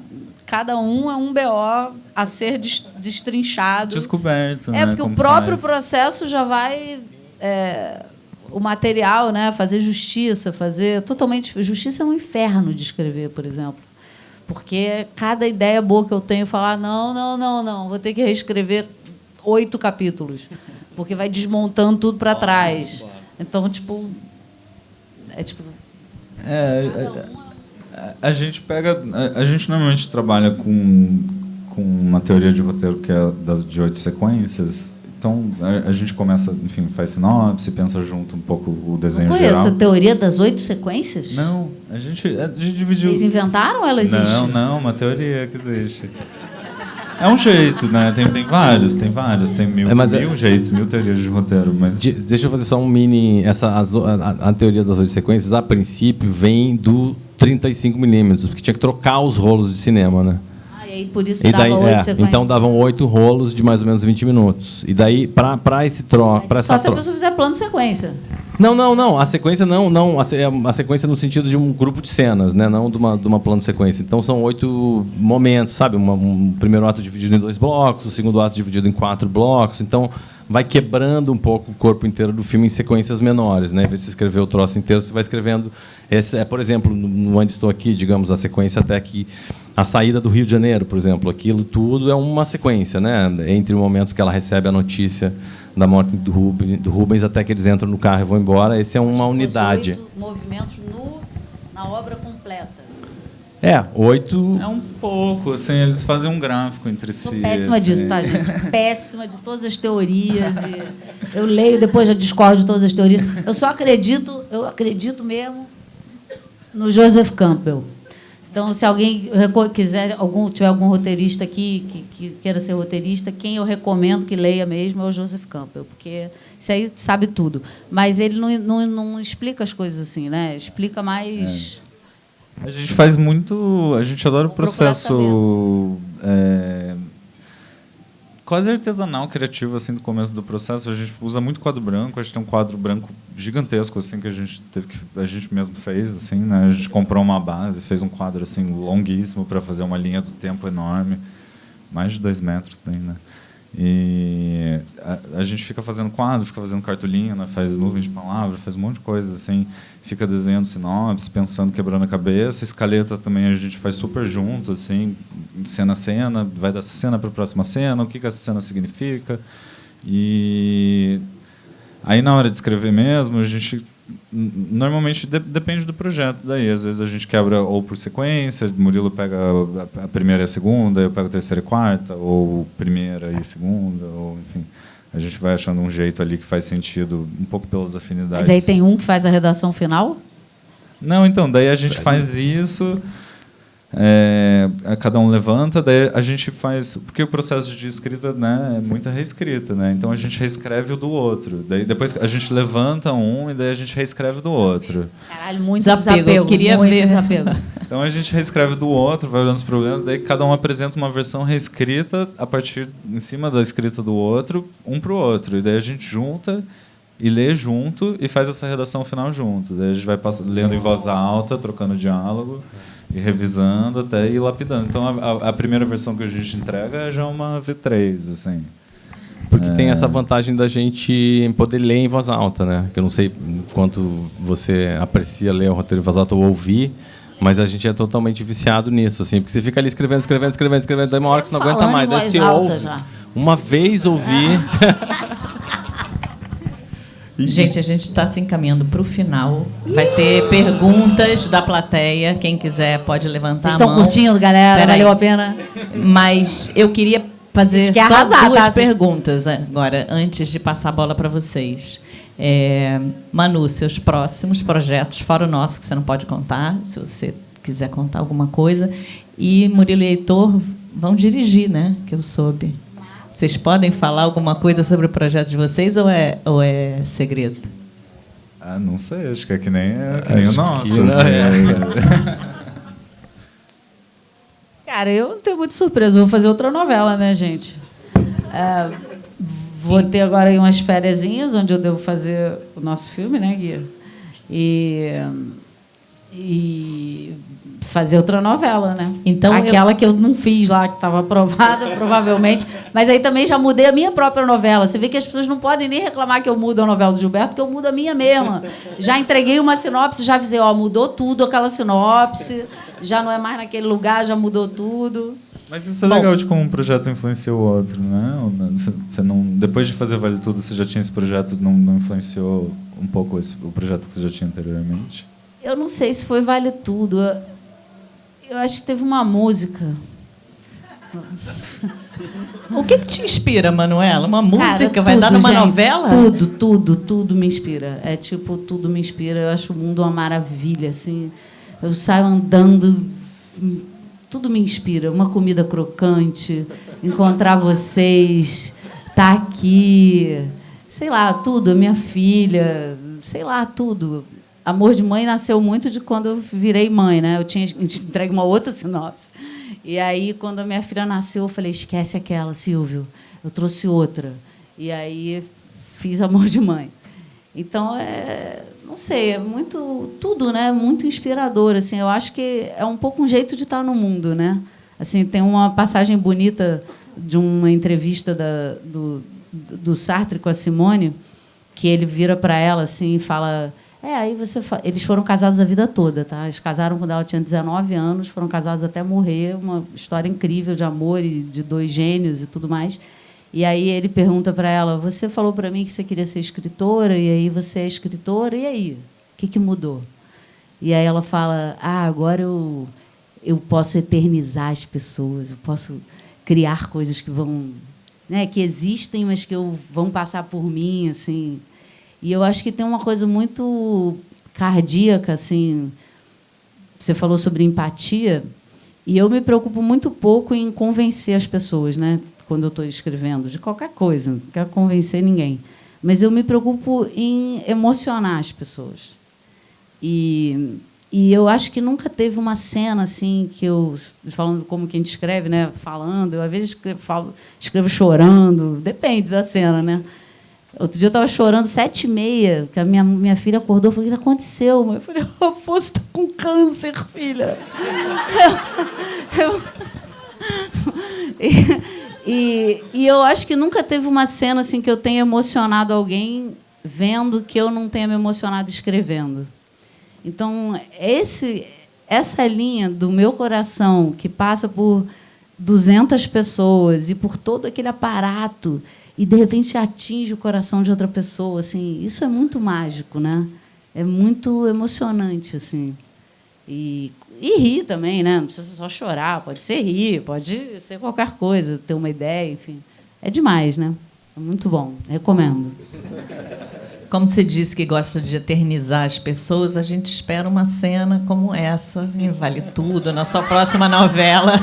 Cada um é um BO a ser destrinchado. Descoberto, né? Porque o próprio processo já vai... o material, né? Fazer justiça, Justiça é um inferno de escrever, por exemplo. Porque cada ideia boa que eu tenho, falar, não, vou ter que reescrever 8 capítulos. Porque vai desmontando tudo para trás. Então, a gente normalmente trabalha com uma teoria de roteiro que é de 8 sequências. Então, a gente começa, enfim, faz sinopse, pensa junto um pouco o desenho geral. Não conheço a teoria das 8 sequências? Não, a gente dividiu... Vocês inventaram ou ela existe? Não, uma teoria que existe. É um jeito, né? Tem vários. Tem mil jeitos, 1000 teorias de roteiro. Mas... Deixa eu fazer só um mini... A teoria das 8 sequências, a princípio, vem do 35mm, porque tinha que trocar os rolos de cinema, né? E aí, por isso dava 8 sequências. Então, davam 8 rolos de mais ou menos 20 minutos. E daí, para esse troca... Só se a pessoa fizer plano de sequência. Não. A sequência não. A sequência no sentido de um grupo de cenas, né? Não de uma plano de sequência. Então, são 8 momentos, sabe? Um primeiro ato dividido em 2 blocos, o segundo ato dividido em 4 blocos. Então, vai quebrando um pouco o corpo inteiro do filme em sequências menores, né? Em vez de escrever o troço inteiro, você vai escrevendo... por exemplo, no Onde Estou Aqui, digamos, a sequência até que... A saída do Rio de Janeiro, por exemplo. Aquilo tudo é uma sequência, né? Entre o momento que ela recebe a notícia da morte do Rubens até que eles entram no carro e vão embora. Esse é uma unidade. 8 movimentos na obra completa. 8... É um pouco, assim, eles fazem um gráfico entre si. Sou péssima disso, tá, gente? Péssima de todas as teorias. Eu leio, depois já discordo de todas as teorias. Eu acredito mesmo no Joseph Campbell. Então, se alguém quiser, tiver algum roteirista aqui que queira ser roteirista, quem eu recomendo que leia mesmo é o Joseph Campbell, porque isso aí sabe tudo. Mas ele não explica as coisas assim, né? Explica mais... A gente faz muito... A gente adora o processo... quase artesanal, criativo, assim, do começo do processo. A gente usa muito quadro branco. A gente tem um quadro branco gigantesco, assim, que a gente mesmo fez, assim, né? A gente comprou uma base, fez um quadro, assim, longuíssimo para fazer uma linha do tempo enorme. Mais de 2 metros tem, né? E a gente fica fazendo quadro, fica fazendo cartolina, né? Faz nuvem de palavras, faz um monte de coisa, assim. Fica desenhando sinopse, pensando, quebrando a cabeça. Escaleta também a gente faz super junto, assim, cena a cena, vai dessa cena para a próxima cena, o que essa cena significa. E aí, na hora de escrever mesmo, a gente... Normalmente depende do projeto. Daí, às vezes, a gente quebra ou por sequência, Murilo pega a primeira e a segunda, eu pego a terceira e quarta, ou primeira e segunda, ou, enfim... A gente vai achando um jeito ali que faz sentido, um pouco pelas afinidades. Mas aí tem um que faz a redação final? Não, então, daí a gente faz isso, cada um levanta, daí a gente faz... Porque o processo de escrita, né, é muita reescrita, né? Então a gente reescreve o do outro. Daí depois a gente levanta um e daí a gente reescreve o do outro. Caralho, muito desapego. Eu queria muito ver. Desapego. Então a gente reescreve do outro, vai olhando os problemas, daí cada um apresenta uma versão reescrita a partir, em cima da escrita do outro, um para o outro. E daí a gente junta e lê junto e faz essa redação final junto. Daí a gente vai lendo em voz alta, trocando diálogo e revisando até ir lapidando. Então a primeira versão que a gente entrega é já uma V3, assim. Porque tem essa vantagem da gente poder ler em voz alta, né? Que eu não sei quanto você aprecia ler o roteiro em voz alta ou ouvir, mas a gente é totalmente viciado nisso, assim, porque você fica ali escrevendo, daí uma hora que você não aguenta mais, daí você ouve. Uma vez ouvir. Gente, a gente está se encaminhando para o final. Vai ter perguntas da plateia. Quem quiser pode levantar Vocês a mão. estão curtindo, galera? Valeu a pena? Mas eu queria fazer só arrasar, duas tá? perguntas agora, antes de passar a bola para vocês. Manu, seus próximos projetos, fora o nosso, que você não pode contar, se você quiser contar alguma coisa. E Murilo e Heitor vão dirigir, né? Que eu soube. Vocês podem falar alguma coisa sobre o projeto de vocês ou é segredo? Não sei, acho que é que nem o nosso. Cara, eu não tenho muita surpresa. Vou fazer outra novela, né, gente? Vou ter agora aí umas fériasinhas, onde eu devo fazer o nosso filme, né, Gui? E fazer outra novela, né? Então aquela que eu não fiz lá, que estava aprovada, provavelmente. Mas aí também já mudei a minha própria novela. Você vê que as pessoas não podem nem reclamar que eu mudo a novela do Gilberto, porque eu mudo a minha mesma. Já entreguei uma sinopse, já avisei, mudou tudo aquela sinopse, já não é mais naquele lugar, já mudou tudo. Mas isso é legal de como um projeto influencia o outro, né? Você não, depois de fazer Vale Tudo, você já tinha esse projeto, não influenciou um pouco o projeto que você já tinha anteriormente? Eu não sei se foi Vale Tudo. Eu acho que teve uma música. O que te inspira, Manuela? Uma música? Cara, vai tudo, dar numa gente, novela? Tudo me inspira. É tipo, tudo me inspira. Eu acho o mundo uma maravilha, assim. Eu saio andando, tudo me inspira. Uma comida crocante, encontrar vocês, estar aqui, sei lá, tudo. A minha filha, sei lá, tudo. Amor de Mãe nasceu muito de quando eu virei mãe, né? Eu tinha entregue uma outra sinopse. E aí, quando a minha filha nasceu, eu falei, esquece aquela, Silvio. Eu trouxe outra. E aí, fiz Amor de Mãe. Então, não sei, é muito... Tudo, né? Muito inspirador, assim. Eu acho que é um pouco um jeito de estar no mundo, né? Assim, tem uma passagem bonita de uma entrevista do Sartre com a Simone, que ele vira para ela assim, e fala... aí eles foram casados a vida toda, tá? Eles casaram quando ela tinha 19 anos, foram casados até morrer, uma história incrível de amor e de 2 gênios e tudo mais. E aí ele pergunta para ela, você falou para mim que você queria ser escritora, e aí você é escritora, e aí? O que mudou? E aí ela fala, agora eu posso eternizar as pessoas, eu posso criar coisas que vão... né, que existem, mas que vão passar por mim, assim... E eu acho que tem uma coisa muito cardíaca, assim, você falou sobre empatia, e eu me preocupo muito pouco em convencer as pessoas, né? Quando eu estou escrevendo, de qualquer coisa, não quero convencer ninguém. Mas eu me preocupo em emocionar as pessoas. E eu acho que nunca teve uma cena assim que eu, falando como quem escreve, né? Falando, eu às vezes escrevo chorando, depende da cena, né? Outro dia eu estava chorando 7h30, que a minha filha acordou, eu falei: o que aconteceu, mãe? Eu falei: o Afonso está com câncer, filha. E eu acho que nunca teve uma cena assim que eu tenha emocionado alguém vendo que eu não tenha me emocionado escrevendo. Então, essa linha do meu coração, que passa por 200 pessoas e por todo aquele aparato, e, de repente, atinge o coração de outra pessoa, assim, isso é muito mágico, né? É muito emocionante, assim. E rir também, né? Não precisa só chorar, pode ser rir, pode ser qualquer coisa, ter uma ideia, enfim. É demais, né? É muito bom, recomendo. Como você disse que gosta de eternizar as pessoas, a gente espera uma cena como essa em Vale Tudo, na sua próxima novela.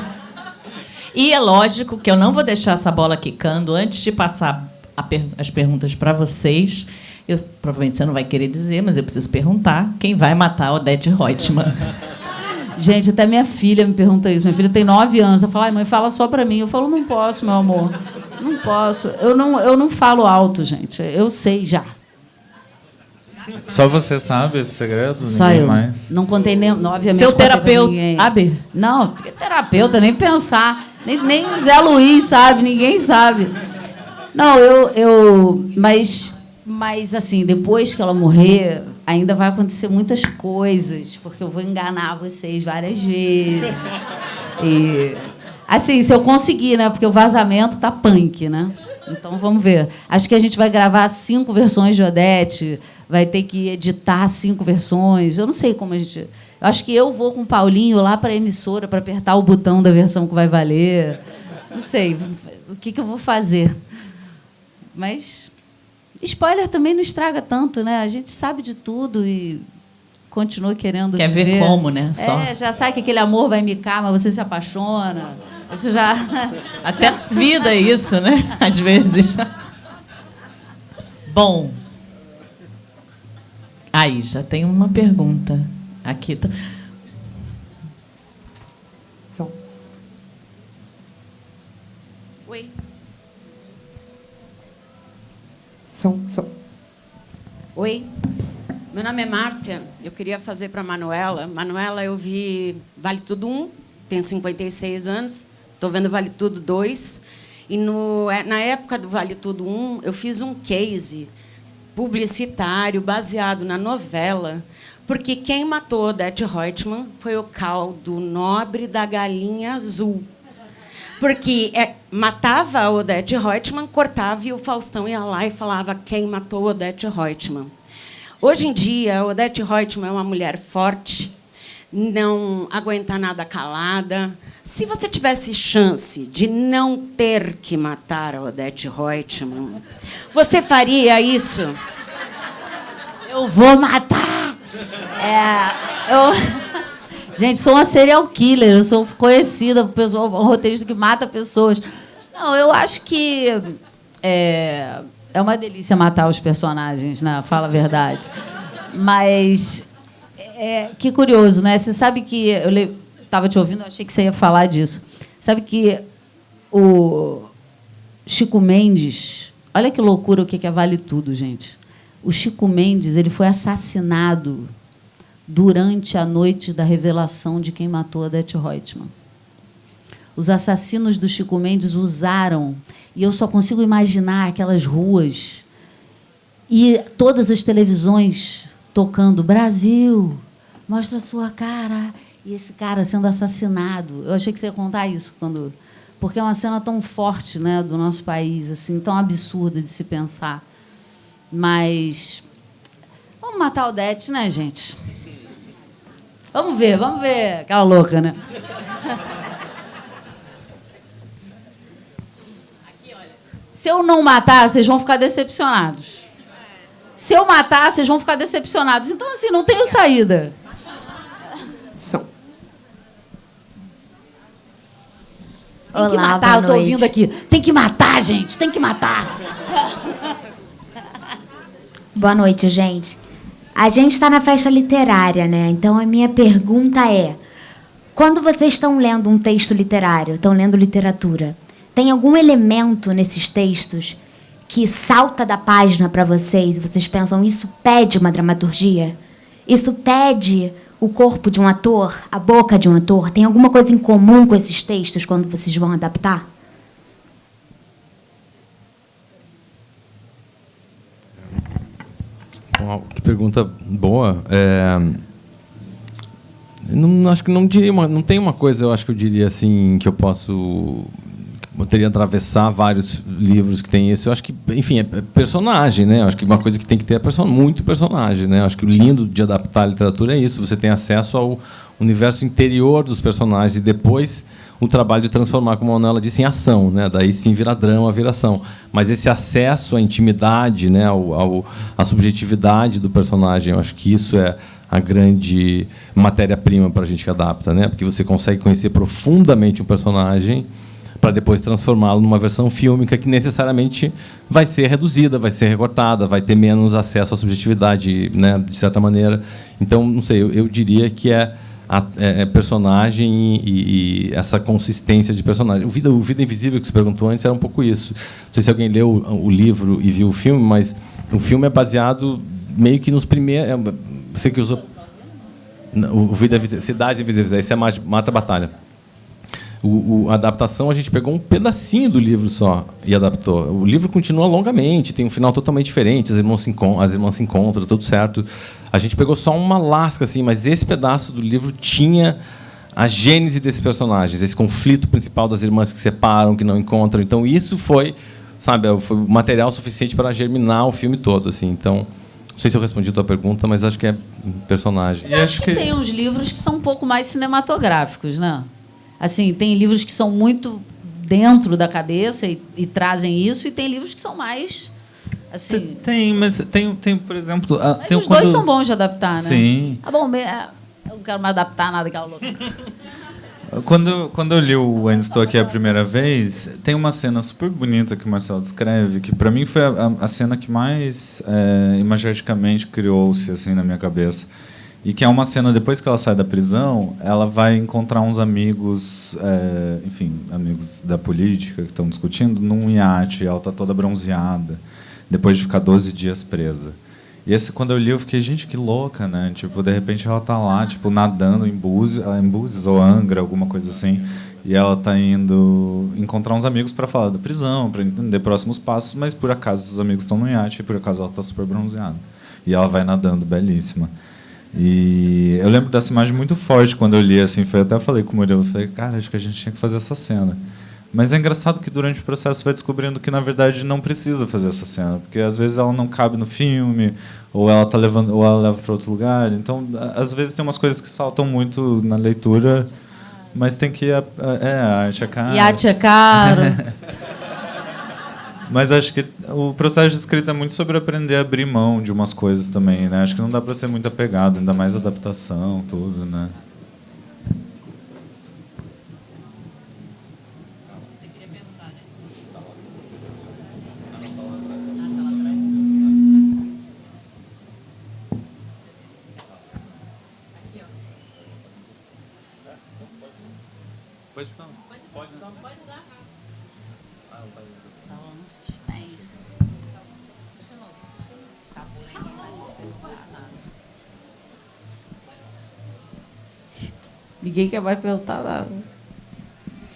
E é lógico que eu não vou deixar essa bola quicando antes de passar as perguntas para vocês. Provavelmente você não vai querer dizer, mas eu preciso perguntar: quem vai matar a Odete Roitman? Gente, até minha filha me pergunta isso. Minha filha tem 9 anos. Ela fala: ai, mãe, fala só para mim. Eu falo: não posso, meu amor. Não posso. Eu não falo alto, gente. Eu sei já. Só você sabe esse segredo? Só ninguém eu. Mais? Não contei nem, obviamente. Seu terapeuta sabe? Não, terapeuta, nem pensar. Nem o Zé Luiz sabe, ninguém sabe. Não, mas assim, depois que ela morrer, ainda vai acontecer muitas coisas, porque eu vou enganar vocês várias vezes. E, assim, se eu conseguir, né? Porque o vazamento tá punk, né? Então, vamos ver. Acho que a gente vai gravar 5 versões de Odete, vai ter que editar 5 versões. Eu não sei como a gente... Eu acho que eu vou com o Paulinho lá para a emissora para apertar o botão da versão que vai valer. Não sei o que eu vou fazer. Mas spoiler também não estraga tanto, né? A gente sabe de tudo e continua querendo Quer ver como, né? Só. Já sabe que aquele amor vai micar, mas você se apaixona. Você já... Até a vida é isso, né? Às vezes. Bom. Aí, já tem uma pergunta. Aqui tá. Som. Oi. Som. Oi. Meu nome é Márcia. Eu queria fazer para a Manuela. Manuela, eu vi Vale Tudo 1, tenho 56 anos, estou vendo Vale Tudo 2. E na época do Vale Tudo 1, eu fiz um case publicitário baseado na novela, porque quem matou Odete Roitman foi o caldo nobre da galinha azul. Porque matava a Odete Roitman, cortava e o Faustão ia lá e falava quem matou Odete Roitman. Hoje em dia, a Odete Roitman é uma mulher forte, não aguenta nada calada. Se você tivesse chance de não ter que matar a Odete Roitman, você faria isso? Eu vou matar! Gente, sou uma serial killer, eu sou conhecida por pessoa, um roteirista que mata pessoas. Não, eu acho que é uma delícia matar os personagens, né? Fala a verdade. Mas que curioso, né? Você sabe que eu estava te ouvindo, eu achei que você ia falar disso. Sabe que o Chico Mendes, olha que loucura o que é Vale Tudo, gente. O Chico Mendes, ele foi assassinado durante a noite da revelação de quem matou a Odete Roitman. Os assassinos do Chico Mendes usaram, e eu só consigo imaginar aquelas ruas e todas as televisões tocando Brasil, mostra a sua cara, e esse cara sendo assassinado. Eu achei que você ia contar isso porque é uma cena tão forte, né, do nosso país, assim, tão absurda de se pensar. Mas vamos matar a Odete, né, gente? Vamos ver, aquela louca, né? Se eu não matar, vocês vão ficar decepcionados. Se eu matar, vocês vão ficar decepcionados. Então, assim, não tenho saída. Som. Tem que Olá, matar, boa eu tô noite. ouvindo aqui. Tem que matar, gente, tem que matar. Boa noite, gente. A gente está na festa literária, né? Então a minha pergunta é: quando vocês estão lendo um texto literário, estão lendo literatura, tem algum elemento nesses textos que salta da página para vocês e vocês pensam, isso pede uma dramaturgia? Isso pede o corpo de um ator, a boca de um ator? Tem alguma coisa em comum com esses textos quando vocês vão adaptar? Bom, que pergunta boa. Acho que não diria não tem uma coisa, eu acho que eu diria assim que eu teria atravessar vários livros que tem isso. Eu acho que, enfim, é personagem, né? Eu acho que uma coisa que tem que ter é muito personagem, né? Eu acho que o lindo de adaptar a literatura é isso. Você tem acesso ao universo interior dos personagens e depois o trabalho de transformar, como a Manuela disse, em ação, né? Daí sim vira drama, vira ação. Mas esse acesso à intimidade, né? À subjetividade do personagem, eu acho que isso é a grande matéria-prima para a gente que adapta, né? Porque você consegue conhecer profundamente um personagem para depois transformá-lo numa versão fílmica que necessariamente vai ser reduzida, vai ser recortada, vai ter menos acesso à subjetividade, né, de certa maneira. Então, não sei, eu diria que é personagem e essa consistência de personagem. O Vida Invisível, que você perguntou antes, era um pouco isso. Não sei se alguém leu o livro e viu o filme, mas o filme é baseado meio que nos primeiros... Você que usou... O Cidades Invisíveis, esse é Mata Batalha. A adaptação, a gente pegou um pedacinho do livro só e adaptou. O livro continua longamente, tem um final totalmente diferente, as irmãs se encontram, tudo certo. A gente pegou só uma lasca, assim, mas esse pedaço do livro tinha a gênese desses personagens, esse conflito principal das irmãs que se separam, que não encontram. Então, isso foi material suficiente para germinar o filme todo, assim. Então, não sei se eu respondi a tua pergunta, mas acho que é personagem. Mas acho que tem uns livros que são um pouco mais cinematográficos, né? Assim, tem livros que são muito dentro da cabeça e trazem isso, e tem livros que são mais... Assim, mas tem, por exemplo... mas tem os dois são bons de adaptar, né? Sim. Ah, bom, eu não quero mais adaptar nada daquela louca. Quando eu li o Ainda Estou Aqui a primeira vez, tem uma cena super bonita que o Marcelo descreve, que para mim foi a cena que mais imageticamente criou-se assim, na minha cabeça. E que é uma cena, depois que ela sai da prisão, ela vai encontrar uns amigos, amigos da política que estão discutindo, num iate, ela está toda bronzeada, depois de ficar 12 dias presa. E quando eu li, eu fiquei, gente, que louca, né? Tipo, de repente ela está lá, tipo, nadando em Búzios ou Angra, alguma coisa assim, e ela está indo encontrar uns amigos para falar da prisão, para entender próximos passos, mas por acaso os amigos estão no iate e por acaso ela está super bronzeada. E ela vai nadando, belíssima. E eu lembro dessa imagem muito forte quando eu li, assim, até falei com o Murilo, falei, cara, acho que a gente tinha que fazer essa cena. Mas é engraçado que durante o processo você vai descobrindo que, na verdade, não precisa fazer essa cena, porque às vezes ela não cabe no filme, ou ela leva para outro lugar. Então, às vezes tem umas coisas que saltam muito na leitura, mas tem que a arte é cara. E a arte é caro. Mas acho que o processo de escrita é muito sobre aprender a abrir mão de umas coisas também, né? Acho que não dá para ser muito apegado, ainda mais adaptação, tudo, né? Ninguém quer mais perguntar nada.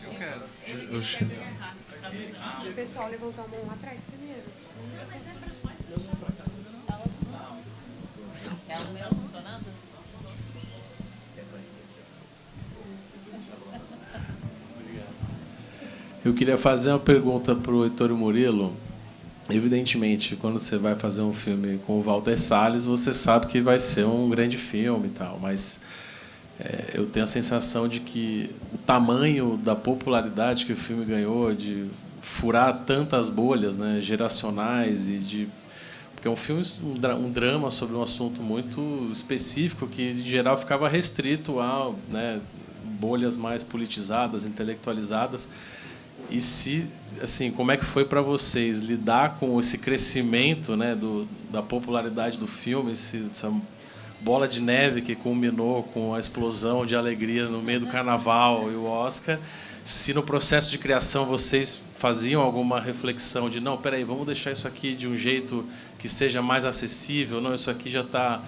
Eu quero. O pessoal levantou a mão lá atrás primeiro. Eu queria fazer uma pergunta para o Ettore Murilo. Evidentemente, quando você vai fazer um filme com o Walter Salles, você sabe que vai ser um grande filme e tal, mas eu tenho a sensação de que o tamanho da popularidade que o filme ganhou, de furar tantas bolhas, né, geracionais, porque é um filme, um drama sobre um assunto muito específico que, em geral, ficava restrito a, né, bolhas mais politizadas, intelectualizadas. E se, assim, como é que foi para vocês lidar com esse crescimento, né, da popularidade do filme, essa bola de neve que culminou com a explosão de alegria no meio do Carnaval e o Oscar? Se no processo de criação vocês faziam alguma reflexão de não, peraí, vamos deixar isso aqui de um jeito que seja mais acessível, não, isso aqui já está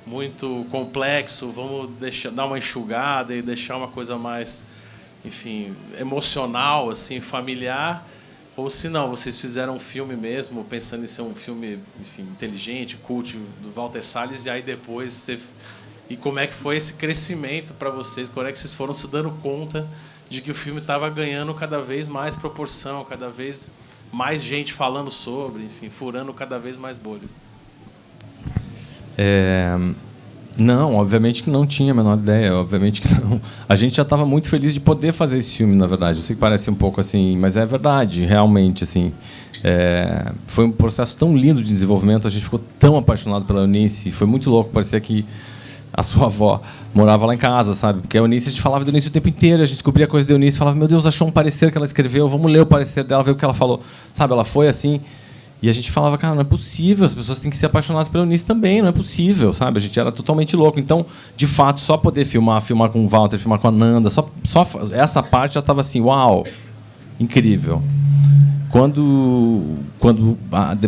muito complexo, vamos dar uma enxugada e deixar uma coisa mais, enfim, emocional, assim, familiar, ou se não, vocês fizeram um filme mesmo, pensando em ser um filme, enfim, inteligente, cult, do Walter Salles, e aí depois você... E como é que foi esse crescimento para vocês? Como é que vocês foram se dando conta de que o filme estava ganhando cada vez mais proporção, cada vez mais gente falando sobre, enfim, furando cada vez mais bolhas? Não, obviamente que não tinha a menor ideia, obviamente que não. A gente já estava muito feliz de poder fazer esse filme, na verdade. Eu sei que parece um pouco assim, mas é verdade, realmente, assim. Foi um processo tão lindo de desenvolvimento, a gente ficou tão apaixonado pela Eunice, foi muito louco, parecia que a sua avó morava lá em casa, sabe? Porque a Eunice, a gente falava da Eunice o tempo inteiro, a gente descobria coisa da Eunice, falava, meu Deus, achou um parecer que ela escreveu, vamos ler o parecer dela, ver o que ela falou. Sabe, ela foi assim, e a gente falava, cara, não é possível, as pessoas têm que ser apaixonadas pela Eunice também, não é possível, sabe? A gente era totalmente louco. Então, de fato, só poder filmar com o Walter, filmar com a Nanda, só essa parte já estava assim, uau, incrível. Quando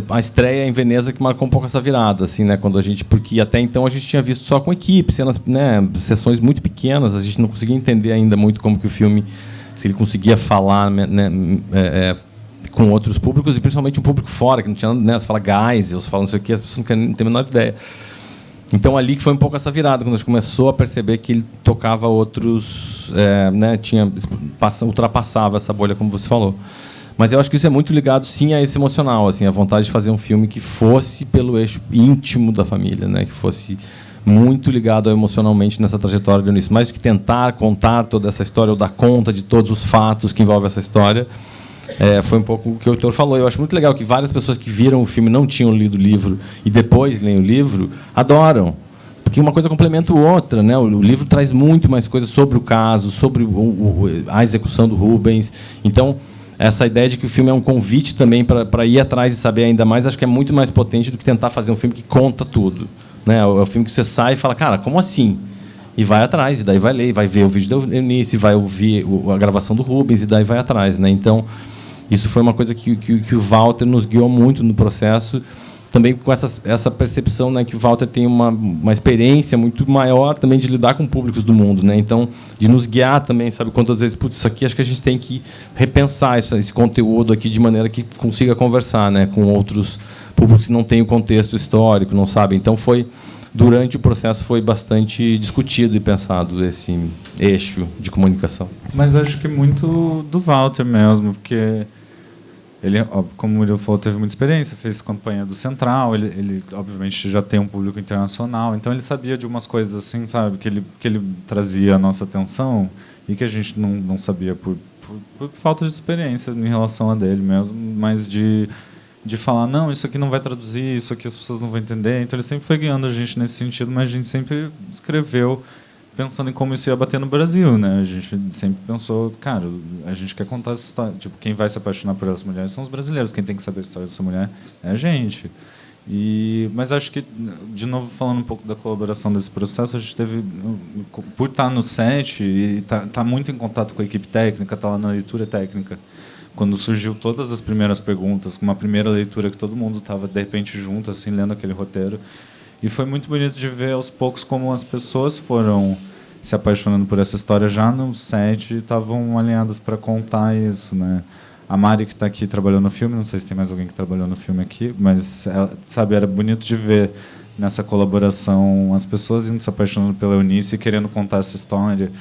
a estreia em Veneza que marcou um pouco essa virada, assim, né? Quando porque até então a gente tinha visto só com equipe, cenas, né? Sessões muito pequenas, a gente não conseguia entender ainda muito como que o filme, se ele conseguia falar, né, com outros públicos e principalmente um público fora que não tinha, né? Você fala Geisel, você fala não sei o quê, as pessoas não têm a menor ideia. Então ali que foi um pouco essa virada, quando a gente começou a perceber que ele tocava outros, né? Ultrapassava essa bolha, como você falou. Mas eu acho que isso é muito ligado, sim, a esse emocional, assim, a vontade de fazer um filme que fosse pelo eixo íntimo da família, né, que fosse muito ligado emocionalmente nessa trajetória de Eunice. Mais do que tentar contar toda essa história ou dar conta de todos os fatos que envolvem essa história, foi um pouco o que o Heitor falou. Eu acho muito legal que várias pessoas que viram o filme não tinham lido o livro e depois leem o livro, adoram. Porque uma coisa complementa a outra, né? O livro traz muito mais coisas sobre o caso, sobre a execução do Rubens. Então, essa ideia de que o filme é um convite também para ir atrás e saber ainda mais, acho que é muito mais potente do que tentar fazer um filme que conta tudo, né? É o filme que você sai e fala, cara, como assim? E vai atrás, e daí vai ler, vai ver o vídeo da Eunice, vai ouvir a gravação do Rubens, e daí vai atrás, né? Então, isso foi uma coisa que o Walter nos guiou muito no processo, também com essa percepção, né, que o Walter tem uma experiência muito maior também de lidar com públicos do mundo, né? Então, de nos guiar também, sabe, quantas vezes, putz, isso aqui acho que a gente tem que repensar esse conteúdo aqui de maneira que consiga conversar, né, com outros públicos que não têm o contexto histórico, não sabem. Então, durante o processo foi bastante discutido e pensado esse eixo de comunicação. Mas acho que muito do Walter mesmo, porque ele, como o Murilo falou, teve muita experiência, fez campanha do Central, ele obviamente já tem um público internacional, então ele sabia de umas coisas assim, sabe, que ele trazia a nossa atenção e que a gente não sabia por falta de experiência em relação a dele mesmo, mas de falar, não, isso aqui não vai traduzir, isso aqui as pessoas não vão entender. Então ele sempre foi guiando a gente nesse sentido, mas a gente sempre escreveu pensando em como isso ia bater no Brasil, né? A gente sempre pensou, cara, a gente quer contar essa história. Tipo, quem vai se apaixonar por essa mulher são os brasileiros. Quem tem que saber a história dessa mulher é a gente. Mas acho que, de novo, falando um pouco da colaboração desse processo, a gente teve, por estar no set e tá muito em contato com a equipe técnica, tá lá na leitura técnica, quando surgiu todas as primeiras perguntas, com uma primeira leitura que todo mundo estava, de repente, junto, assim, lendo aquele roteiro. E foi muito bonito de ver, aos poucos, como as pessoas foram se apaixonando por essa história já no set e estavam alinhadas para contar isso, né? A Mari, que está aqui, trabalhou no filme, não sei se tem mais alguém que trabalhou no filme aqui, mas, sabe, era bonito de ver nessa colaboração as pessoas indo se apaixonando pela Eunice e querendo contar essa história.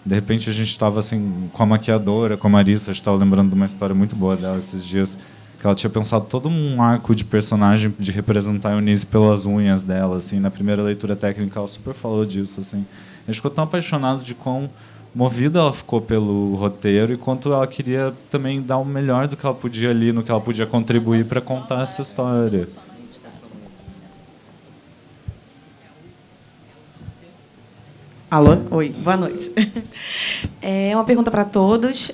De repente, a gente estava assim, com a maquiadora, com a Marissa, a gente estava lembrando de uma história muito boa dela esses dias, que ela tinha pensado todo um arco de personagem de representar a Eunice pelas unhas dela, assim. Na primeira leitura técnica ela super falou disso, assim. A gente ficou tão apaixonado de quão movida ela ficou pelo roteiro e quanto ela queria também dar o melhor do que ela podia ali, no que ela podia contribuir para contar essa história. Alô? Oi, boa noite. É uma pergunta para todos.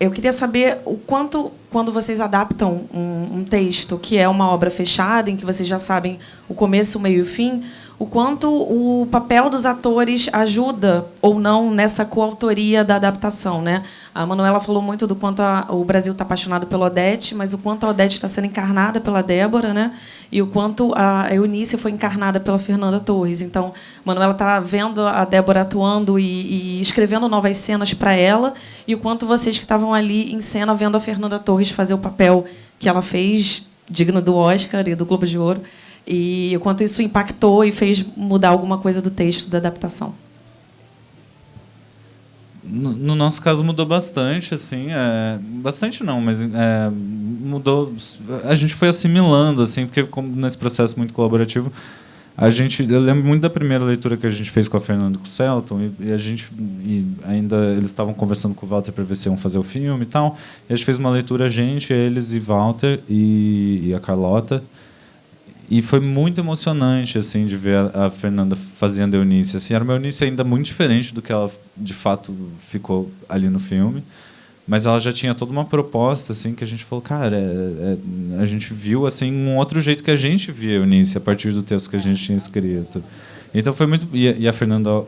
eu queria saber o quanto, quando vocês adaptam um texto que é uma obra fechada, em que vocês já sabem o começo, o meio e o fim, o quanto o papel dos atores ajuda ou não nessa coautoria da adaptação, né? A Manuela falou muito do quanto o Brasil está apaixonado pela Odete, mas o quanto a Odete está sendo encarnada pela Débora, né? E o quanto a Eunice foi encarnada pela Fernanda Torres. Então, a Manuela está vendo a Débora atuando e escrevendo novas cenas para ela, e o quanto vocês que estavam ali em cena vendo a Fernanda Torres fazer o papel que ela fez, digno do Oscar e do Globo de Ouro, e o quanto isso impactou e fez mudar alguma coisa do texto da adaptação. No nosso caso mudou bastante, assim, bastante não, mas mudou. A gente foi assimilando, assim, porque como nesse processo muito colaborativo, eu lembro muito da primeira leitura que a gente fez com a Fernanda e com o Celton, e ainda eles estavam conversando com o Walter para ver se iam fazer o filme e tal, e a gente fez uma leitura, eles e Walter e a Carlota. E foi muito emocionante, assim, de ver a Fernanda fazendo a Eunice. Assim, era uma Eunice ainda muito diferente do que ela, de fato, ficou ali no filme. Mas ela já tinha toda uma proposta, assim, que a gente falou, cara, a gente viu, assim, um outro jeito que a gente via a Eunice a partir do texto que a gente tinha escrito. Então foi muito... E a Fernanda,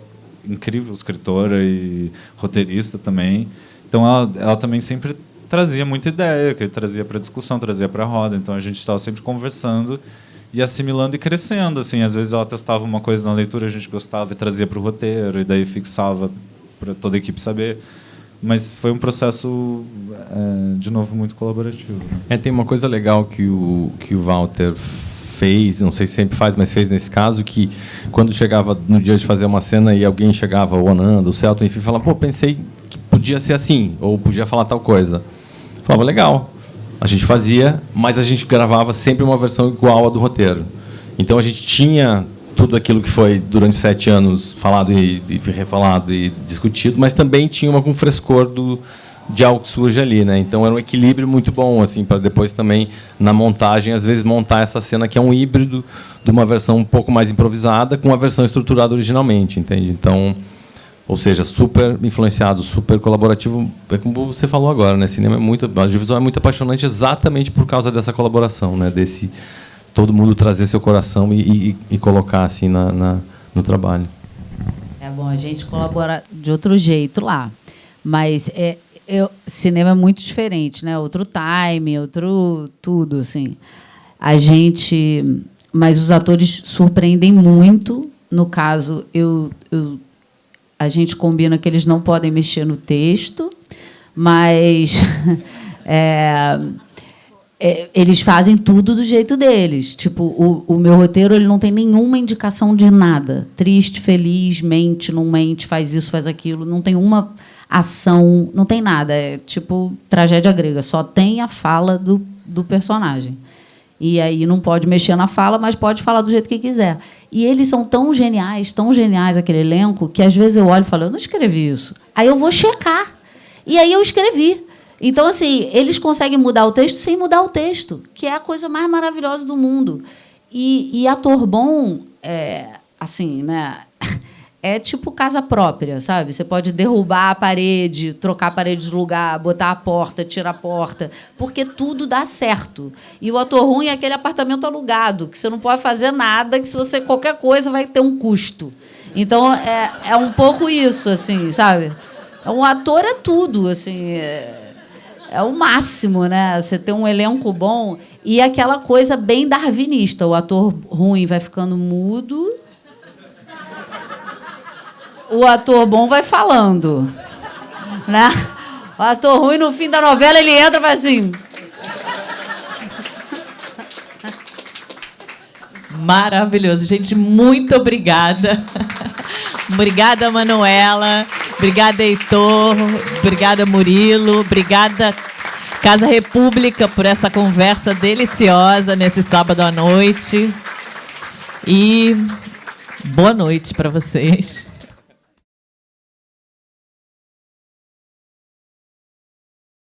incrível escritora e roteirista também. Então ela também sempre trazia muita ideia, que trazia para discussão, trazia para a roda. Então a gente estava sempre conversando e assimilando e crescendo, assim. Às vezes ela testava uma coisa na leitura, a gente gostava e trazia para o roteiro, e daí fixava para toda a equipe saber. Mas foi um processo, de novo, muito colaborativo. Né? Tem uma coisa legal que o Walter fez, não sei se sempre faz, mas fez nesse caso, que quando chegava no dia de fazer uma cena e alguém chegava, o Ananda, o Celton, enfim, falava, pô, pensei que podia ser assim, ou podia falar tal coisa. Falava, legal. A gente fazia, mas a gente gravava sempre uma versão igual à do roteiro. Então a gente tinha tudo aquilo que foi durante 7 anos falado e refalado e discutido, mas também tinha um frescor de algo que surge ali, né? Então era um equilíbrio muito bom, assim, para depois também na montagem às vezes montar essa cena que é um híbrido de uma versão um pouco mais improvisada com a versão estruturada originalmente, entende? Então, ou seja, super influenciado, super colaborativo, é como você falou agora, né? Cinema a divisão é muito apaixonante exatamente por causa dessa colaboração, né? Desse todo mundo trazer seu coração e colocar assim no trabalho. É bom, a gente colabora de outro jeito lá, mas cinema é muito diferente, né? Outro time, outro tudo, assim. Mas os atores surpreendem muito. No caso, a gente combina que eles não podem mexer no texto, mas eles fazem tudo do jeito deles. Tipo, o meu roteiro ele não tem nenhuma indicação de nada. Triste, feliz, mente, não mente, faz isso, faz aquilo. Não tem uma ação, não tem nada. É tipo tragédia grega. Só tem a fala do personagem. E aí não pode mexer na fala, mas pode falar do jeito que quiser. E eles são tão geniais, aquele elenco, que às vezes eu olho e falo, eu não escrevi isso. Aí eu vou checar. E aí eu escrevi. Então, assim, eles conseguem mudar o texto sem mudar o texto, que é a coisa mais maravilhosa do mundo. E ator bom, assim, né? É tipo casa própria, sabe? Você pode derrubar a parede, trocar a parede de lugar, botar a porta, tirar a porta, porque tudo dá certo. E o ator ruim é aquele apartamento alugado, que você não pode fazer nada, que se você qualquer coisa vai ter um custo. Então, é um pouco isso, assim, sabe? Um ator é tudo, assim, é o máximo, né? Você ter um elenco bom e aquela coisa bem darwinista. O ator ruim vai ficando mudo, o ator bom vai falando, né? O ator ruim, no fim da novela, ele entra e faz assim. Maravilhoso. Gente, muito obrigada. Obrigada, Manuela. Obrigada, Heitor. Obrigada, Murilo. Obrigada, Casa República, por essa conversa deliciosa nesse sábado à noite. E boa noite para vocês.